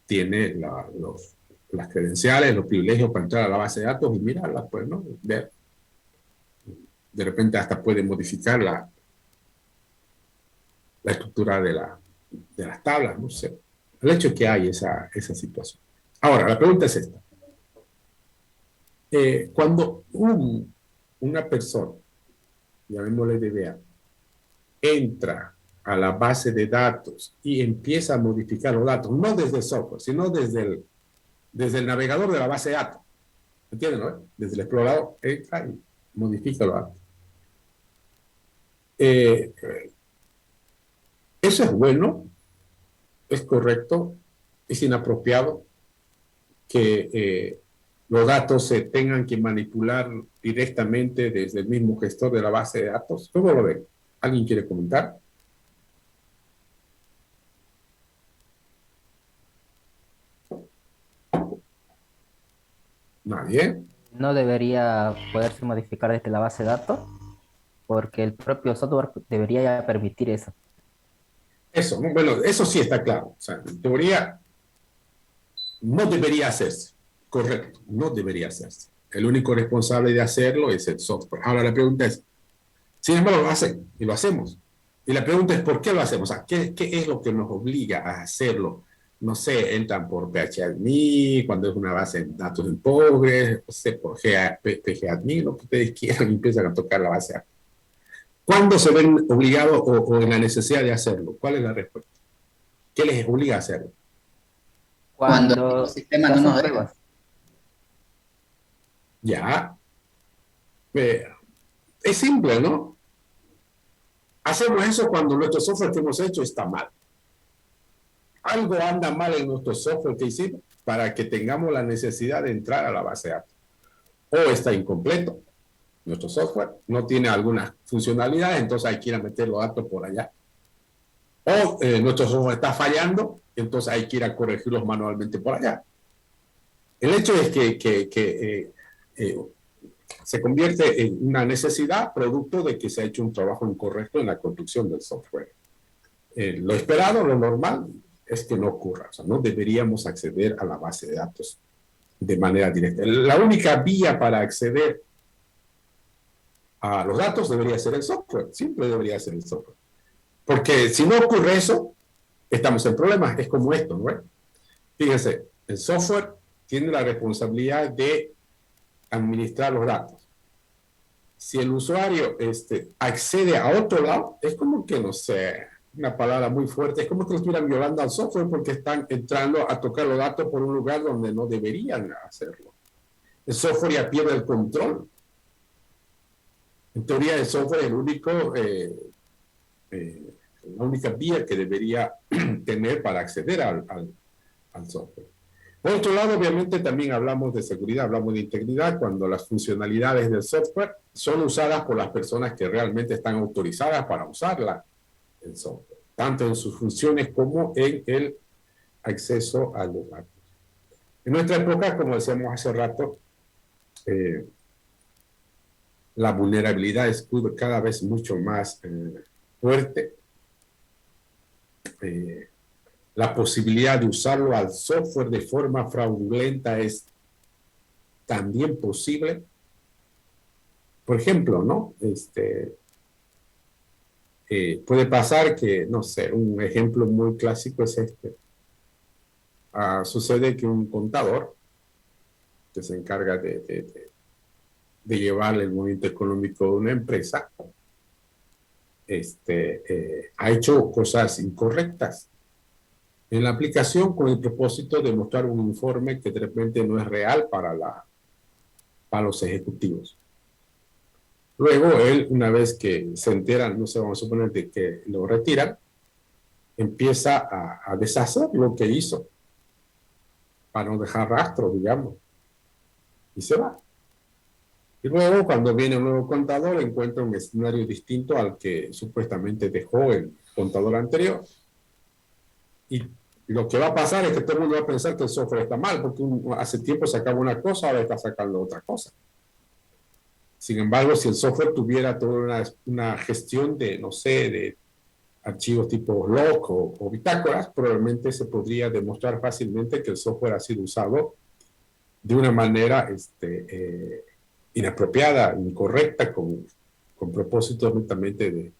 tiene las credenciales, los privilegios para entrar a la base de datos y mirarlas, pues, ¿no? Ver. De repente hasta puede modificar la estructura de las tablas, no sé. El hecho es que hay esa situación. Ahora, la pregunta es esta. Cuando una persona, llamémosle DBA, entra a la base de datos y empieza a modificar los datos, no desde el software, sino desde el navegador de la base de datos. ¿Entienden, no? Desde el explorador entra y modifica los datos. Eso es bueno, es correcto, es inapropiado que los datos se tengan que manipular directamente desde el mismo gestor de la base de datos. ¿Cómo lo ven? ¿Alguien quiere comentar? ¿Nadie? No debería poderse modificar desde la base de datos, porque el propio software debería ya permitir eso. Eso, ¿no? Bueno, eso sí está claro. O sea, en teoría, no debería hacerse. Correcto, no debería hacerse. El único responsable de hacerlo es el software. Ahora la pregunta es, sin embargo lo hacen y lo hacemos. Y la pregunta es, ¿por qué lo hacemos? O sea, ¿qué es lo que nos obliga a hacerlo? No sé, entran por PHAdmin, cuando es una base de datos en Postgres, no sé, por PGAdmin, lo que ustedes quieran, y empiezan a tocar la base de datos. ¿Cuándo se ven obligados o en la necesidad de hacerlo? ¿Cuál es la respuesta? ¿Qué les obliga a hacerlo? Cuando el sistema no nos deja. Ya. Es simple, ¿no? Hacemos eso cuando nuestro software que hemos hecho está mal. Algo anda mal en nuestro software que hicimos para que tengamos la necesidad de entrar a la base de datos. O está incompleto. Nuestro software no tiene algunas funcionalidades, entonces hay que ir a meter los datos por allá. O nuestro software está fallando, entonces hay que ir a corregirlos manualmente por allá. El hecho es que se convierte en una necesidad producto de que se ha hecho un trabajo incorrecto en la construcción del software. Lo esperado, lo normal, es que no ocurra. O sea, no deberíamos acceder a la base de datos de manera directa. La única vía para acceder a los datos debería ser el software. Siempre debería ser el software. Porque si no ocurre eso, estamos en problemas. Es como esto, ¿no? Fíjense, el software tiene la responsabilidad de administrar los datos. Si el usuario accede a otro lado, es como que, no sé, una palabra muy fuerte, es como que estuvieran violando al software porque están entrando a tocar los datos por un lugar donde no deberían hacerlo. El software ya pierde el control. En teoría, el software es el único, la única vía que debería tener para acceder al software. Por otro lado, obviamente también hablamos de seguridad, hablamos de integridad cuando las funcionalidades del software son usadas por las personas que realmente están autorizadas para usarla, el software, tanto en sus funciones como en el acceso a los datos. En nuestra época, como decíamos hace rato, la vulnerabilidad es cada vez mucho más fuerte. La posibilidad de usarlo al software de forma fraudulenta es también posible. Por ejemplo, ¿no? Puede pasar que, no sé, un ejemplo muy clásico es este. sucede que un contador que se encarga de llevar el movimiento económico de una empresa, ha hecho cosas incorrectas en la aplicación con el propósito de mostrar un informe que de repente no es real para los ejecutivos. Luego él, una vez que se enteran, no sé, vamos a suponer de que lo retiran, empieza a deshacer lo que hizo para no dejar rastro, digamos, y se va. Y luego, cuando viene un nuevo contador, encuentra un escenario distinto al que supuestamente dejó el contador anterior. Y lo que va a pasar es que todo el mundo va a pensar que el software está mal, porque hace tiempo sacaba una cosa, ahora está sacando otra cosa. Sin embargo, si el software tuviera toda una gestión de, no sé, de archivos tipo log o bitácoras, probablemente se podría demostrar fácilmente que el software ha sido usado de una manera inapropiada, incorrecta, con propósitos netamente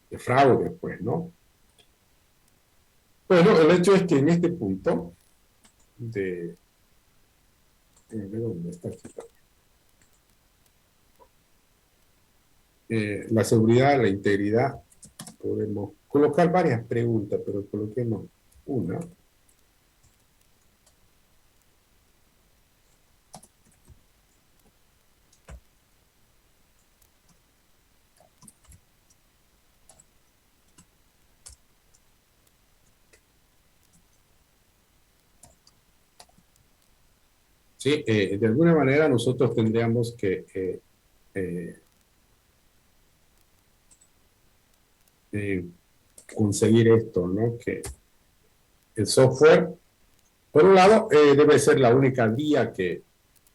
de fraude, pues, ¿no? Bueno, el hecho es que en este punto ¿dónde está? La seguridad, la integridad, podemos colocar varias preguntas, pero coloquemos una. Sí, de alguna manera nosotros tendríamos que conseguir esto, ¿no? Que el software, por un lado, debe ser la única vía que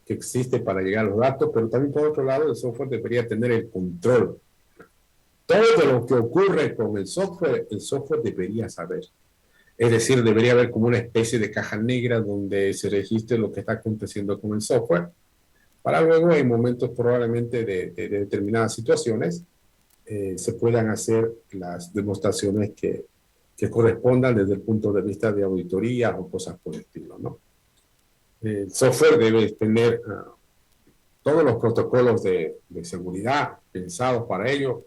existe para llegar a los datos, pero también por otro lado, el software debería tener el control. Todo lo que ocurre con el software debería saber. Es decir, debería haber como una especie de caja negra donde se registre lo que está aconteciendo con el software, para luego en momentos probablemente de determinadas situaciones se puedan hacer las demostraciones que correspondan desde el punto de vista de auditoría o cosas por el estilo, ¿no? El software debe tener todos los protocolos de seguridad pensados para ello.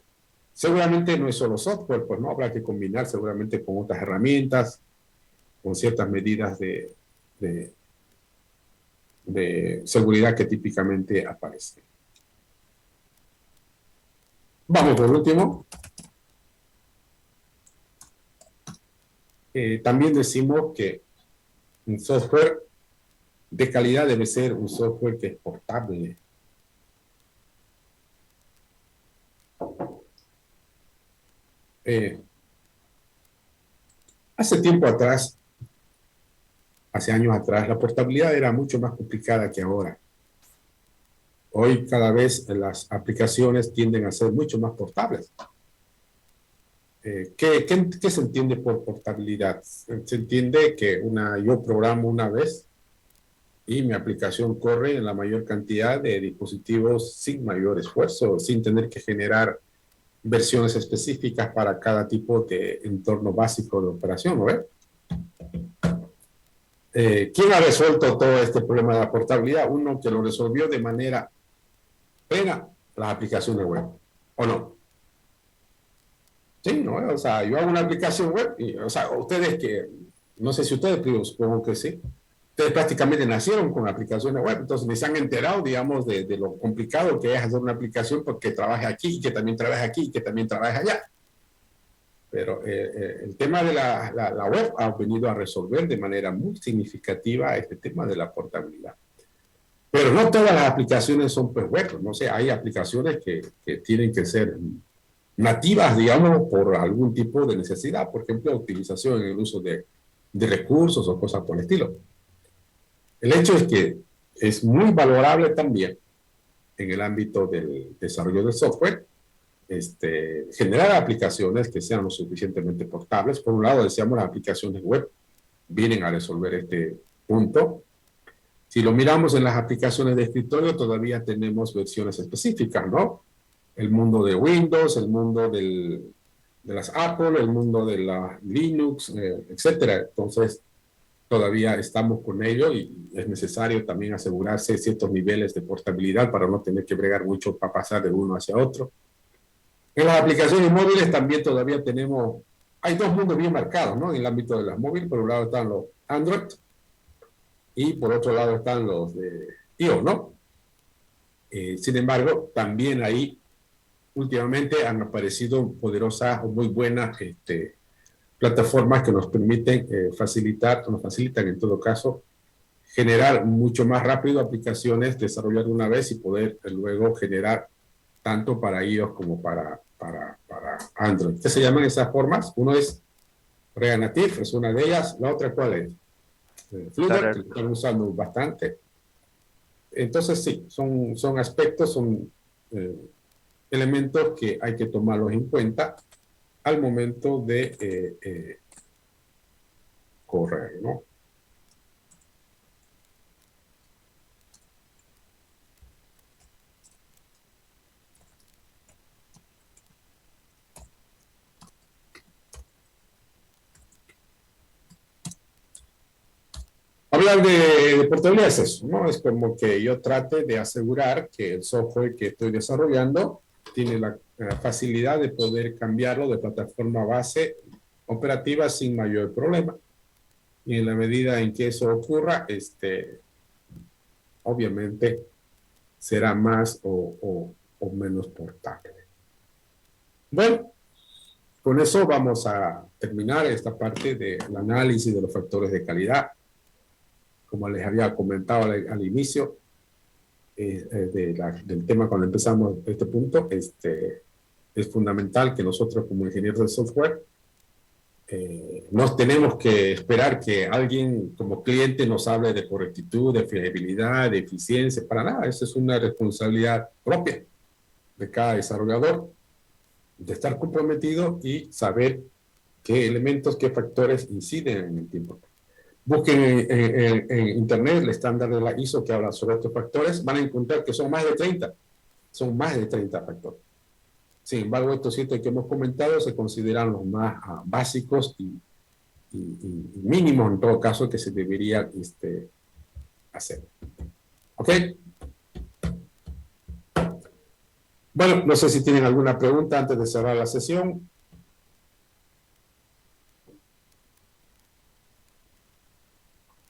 Seguramente no es solo software, pues no, habrá que combinar seguramente con otras herramientas, con ciertas medidas de seguridad que típicamente aparecen. Vamos por último. También decimos que un software de calidad debe ser un software que es portable. Hace tiempo atrás, hace años atrás, la portabilidad era mucho más complicada que ahora. Hoy cada vez las aplicaciones tienden a ser mucho más portables. ¿Qué se entiende por portabilidad? Se entiende que yo programo una vez y mi aplicación corre en la mayor cantidad de dispositivos sin mayor esfuerzo, sin tener que generar versiones específicas para cada tipo de entorno básico de operación, ¿no ves? ¿Quién ha resuelto todo este problema de la portabilidad? Uno que lo resolvió de manera plena, las aplicaciones web, ¿o no? Sí, ¿no? O sea, yo hago una aplicación web, y, o sea, ustedes que, no sé si ustedes, pero supongo que sí, ustedes prácticamente nacieron con aplicaciones web, entonces ni se han enterado, digamos, de lo complicado que es hacer una aplicación porque trabaje aquí, que también trabaje aquí, que también trabaje allá. Pero el tema de la web ha venido a resolver de manera muy significativa este tema de la portabilidad. Pero no todas las aplicaciones son pues web, no sé, hay aplicaciones que tienen que ser nativas, digamos, por algún tipo de necesidad, por ejemplo, optimización en el uso de recursos o cosas por el estilo. El hecho es que es muy valorable también en el ámbito del desarrollo del software, generar aplicaciones que sean lo suficientemente portables. Por un lado, decíamos, las aplicaciones web vienen a resolver este punto. Si lo miramos en las aplicaciones de escritorio, todavía tenemos versiones específicas, ¿no? El mundo de Windows, el mundo de las Apple, el mundo de la Linux, etcétera. Entonces, todavía estamos con ello y es necesario también asegurarse ciertos niveles de portabilidad para no tener que bregar mucho para pasar de uno hacia otro. En las aplicaciones móviles también todavía tenemos, hay dos mundos bien marcados, ¿no? En el ámbito de las móviles, por un lado están los Android y por otro lado están los de iOS, ¿no? Sin embargo, también ahí últimamente han aparecido poderosas o muy buenas plataformas que nos permiten nos facilitan en todo caso, generar mucho más rápido aplicaciones, desarrollar una vez y poder luego generar tanto para iOS como para Android. ¿Qué se llaman esas formas? Uno es React Native, es una de ellas. La otra, ¿cuál es? Flutter, que lo están usando bastante. Entonces, sí, son aspectos, son elementos que hay que tomarlos en cuenta al momento de correr, ¿no? Hablar de portabilidad es eso, ¿no? Es como que yo trate de asegurar que el software que estoy desarrollando tiene la facilidad de poder cambiarlo de plataforma base operativa sin mayor problema. Y en la medida en que eso ocurra, obviamente será más o menos portable. Bueno, con eso vamos a terminar esta parte del análisis de los factores de calidad. Como les había comentado al inicio del tema cuando empezamos este punto, es fundamental que nosotros como ingenieros de software no tenemos que esperar que alguien como cliente nos hable de correctitud, de fiabilidad, de eficiencia, para nada. Esa es una responsabilidad propia de cada desarrollador, de estar comprometido y saber qué elementos, qué factores inciden en el tiempo. Busquen en internet el estándar de la ISO que habla sobre estos factores, van a encontrar que son más de 30. Son más de 30 factores. Sin embargo, estos 7 que hemos comentado se consideran los más básicos y mínimos en todo caso que se debería hacer. ¿Ok? Bueno, no sé si tienen alguna pregunta antes de cerrar la sesión.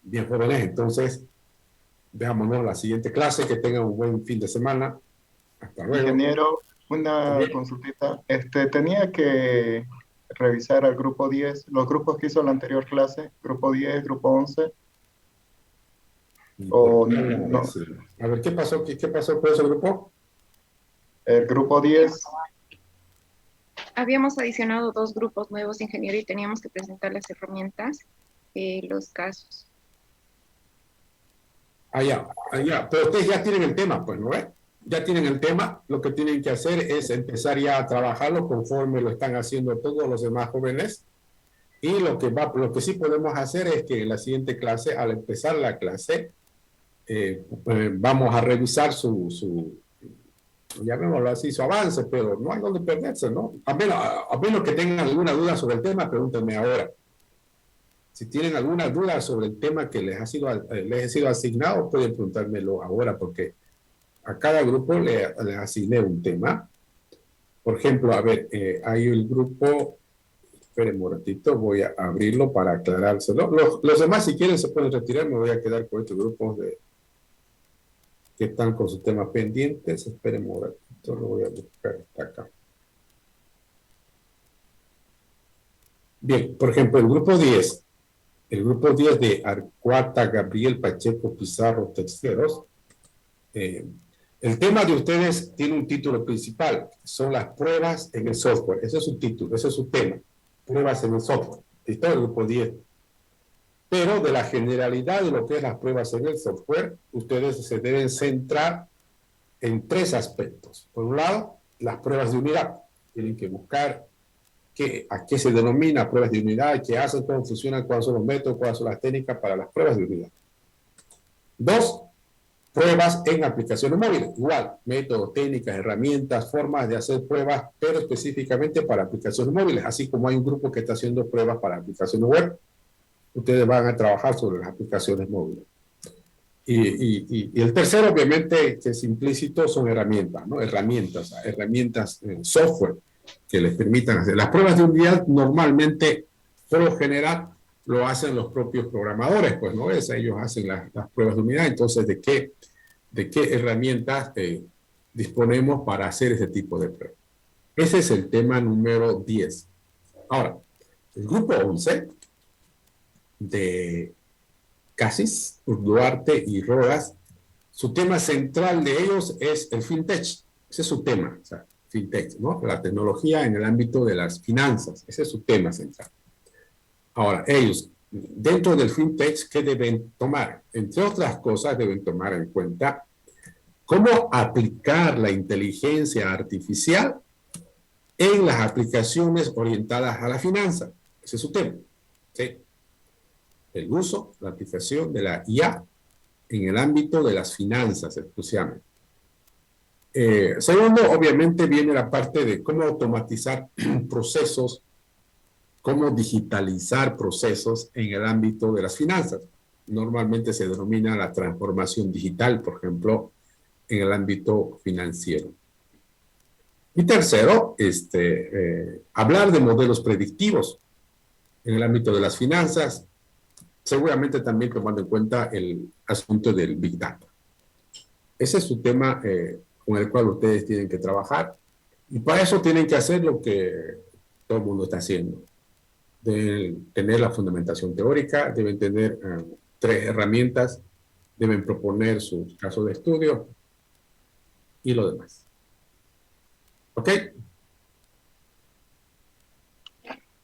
Bien, jóvenes, entonces veámonos la siguiente clase, que tengan un buen fin de semana. Hasta luego. Ingeniero, una consultita. Tenía que revisar al grupo 10, los grupos que hizo la anterior clase, grupo 10, grupo 11. O no. A ver, ¿qué pasó con ese grupo? El grupo 10. Habíamos adicionado 2 grupos nuevos, ingeniero, y teníamos que presentar las herramientas, los casos. Ya. Pero ustedes ya tienen el tema, pues, ¿no ves? Ya tienen el tema. Lo que tienen que hacer es empezar ya a trabajarlo conforme lo están haciendo todos los demás jóvenes. Y lo que sí podemos hacer es que en la siguiente clase, al empezar la clase, vamos a revisar llamémoslo así, su avance, pero no hay donde perderse, ¿no? A menos que tengan alguna duda sobre el tema, pregúntenme ahora. Si tienen alguna duda sobre el tema que les ha sido asignado, pueden preguntármelo ahora, porque a cada grupo le asigné un tema. Por ejemplo, a ver, hay el grupo, esperen un ratito, voy a abrirlo para aclarárselo. Los demás, si quieren, se pueden retirar, me voy a quedar con estos grupos que están con sus temas pendientes. Esperen un ratito, lo voy a buscar hasta acá. Bien, por ejemplo, el grupo 10. El grupo 10 de Arcuata, Gabriel, Pacheco, Pizarro, Texteros. El tema de ustedes tiene un título principal, son las pruebas en el software. Ese es su título, ese es su tema. Pruebas en el software. Está el grupo 10. Pero de la generalidad de lo que es las pruebas en el software, ustedes se deben centrar en 3 aspectos. Por un lado, las pruebas de unidad. Tienen que buscar a qué se denomina pruebas de unidad, qué hacen, cómo funcionan, cuáles son los métodos, cuáles son las técnicas para las pruebas de unidad. 2, pruebas en aplicaciones móviles. Igual, métodos, técnicas, herramientas, formas de hacer pruebas, pero específicamente para aplicaciones móviles, así como hay un grupo que está haciendo pruebas para aplicaciones web. ustedes van a trabajar sobre las aplicaciones móviles. Y el tercero, obviamente, que es implícito, son herramientas, ¿no? Herramientas, software que les permitan hacer. Las pruebas de unidad normalmente, por lo general, lo hacen los propios programadores, pues, ¿no? Ellos hacen las pruebas de unidad. Entonces, ¿de qué herramientas disponemos para hacer ese tipo de pruebas? Ese es el tema número 10. Ahora, el grupo 11 de Cassis, Duarte y Rodas, su tema central de ellos es el fintech. Ese es su tema, o sea, fintech, ¿no? La tecnología en el ámbito de las finanzas. Ese es su tema central. Ahora, ellos, dentro del fintech, ¿qué deben tomar? Entre otras cosas, deben tomar en cuenta cómo aplicar la inteligencia artificial en las aplicaciones orientadas a la finanza. Ese es su tema, ¿sí? El uso, la aplicación de la IA en el ámbito de las finanzas, exclusivamente. Segundo, obviamente, viene la parte de cómo automatizar procesos, cómo digitalizar procesos en el ámbito de las finanzas. Normalmente se denomina la transformación digital, por ejemplo, en el ámbito financiero. Y tercero, hablar de modelos predictivos en el ámbito de las finanzas, seguramente también tomando en cuenta el asunto del Big Data. Ese es su tema con el cual ustedes tienen que trabajar, y para eso tienen que hacer lo que todo el mundo está haciendo. Deben tener la fundamentación teórica, deben tener 3 herramientas, deben proponer sus casos de estudio y lo demás. ¿Ok?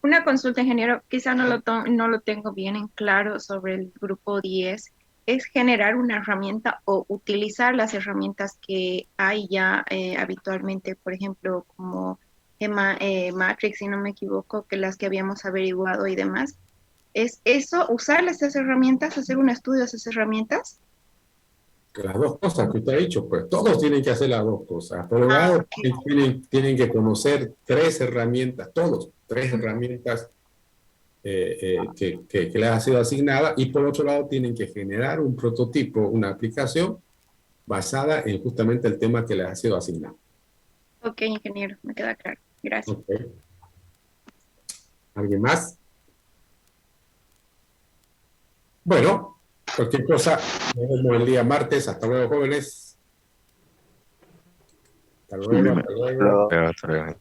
Una consulta, ingeniero, quizá no lo tengo bien en claro sobre el grupo 10. ¿Es generar una herramienta o utilizar las herramientas que hay ya habitualmente, por ejemplo, como Matrix, si no me equivoco, que las que habíamos averiguado y demás? ¿Es eso, usar esas herramientas, hacer un estudio de esas herramientas? Las dos cosas que usted ha dicho, pues todos tienen que hacer las dos cosas. Por un lado, tienen que conocer 3 herramientas, todos, 3 herramientas que les ha sido asignada, y por otro lado tienen que generar un prototipo, una aplicación basada en justamente el tema que les ha sido asignado. Ok, ingeniero, me queda claro. Gracias. Okay. ¿Alguien más? Bueno, cualquier cosa, nos vemos el día martes. Hasta luego, jóvenes. Hasta luego, hasta luego. Hasta luego.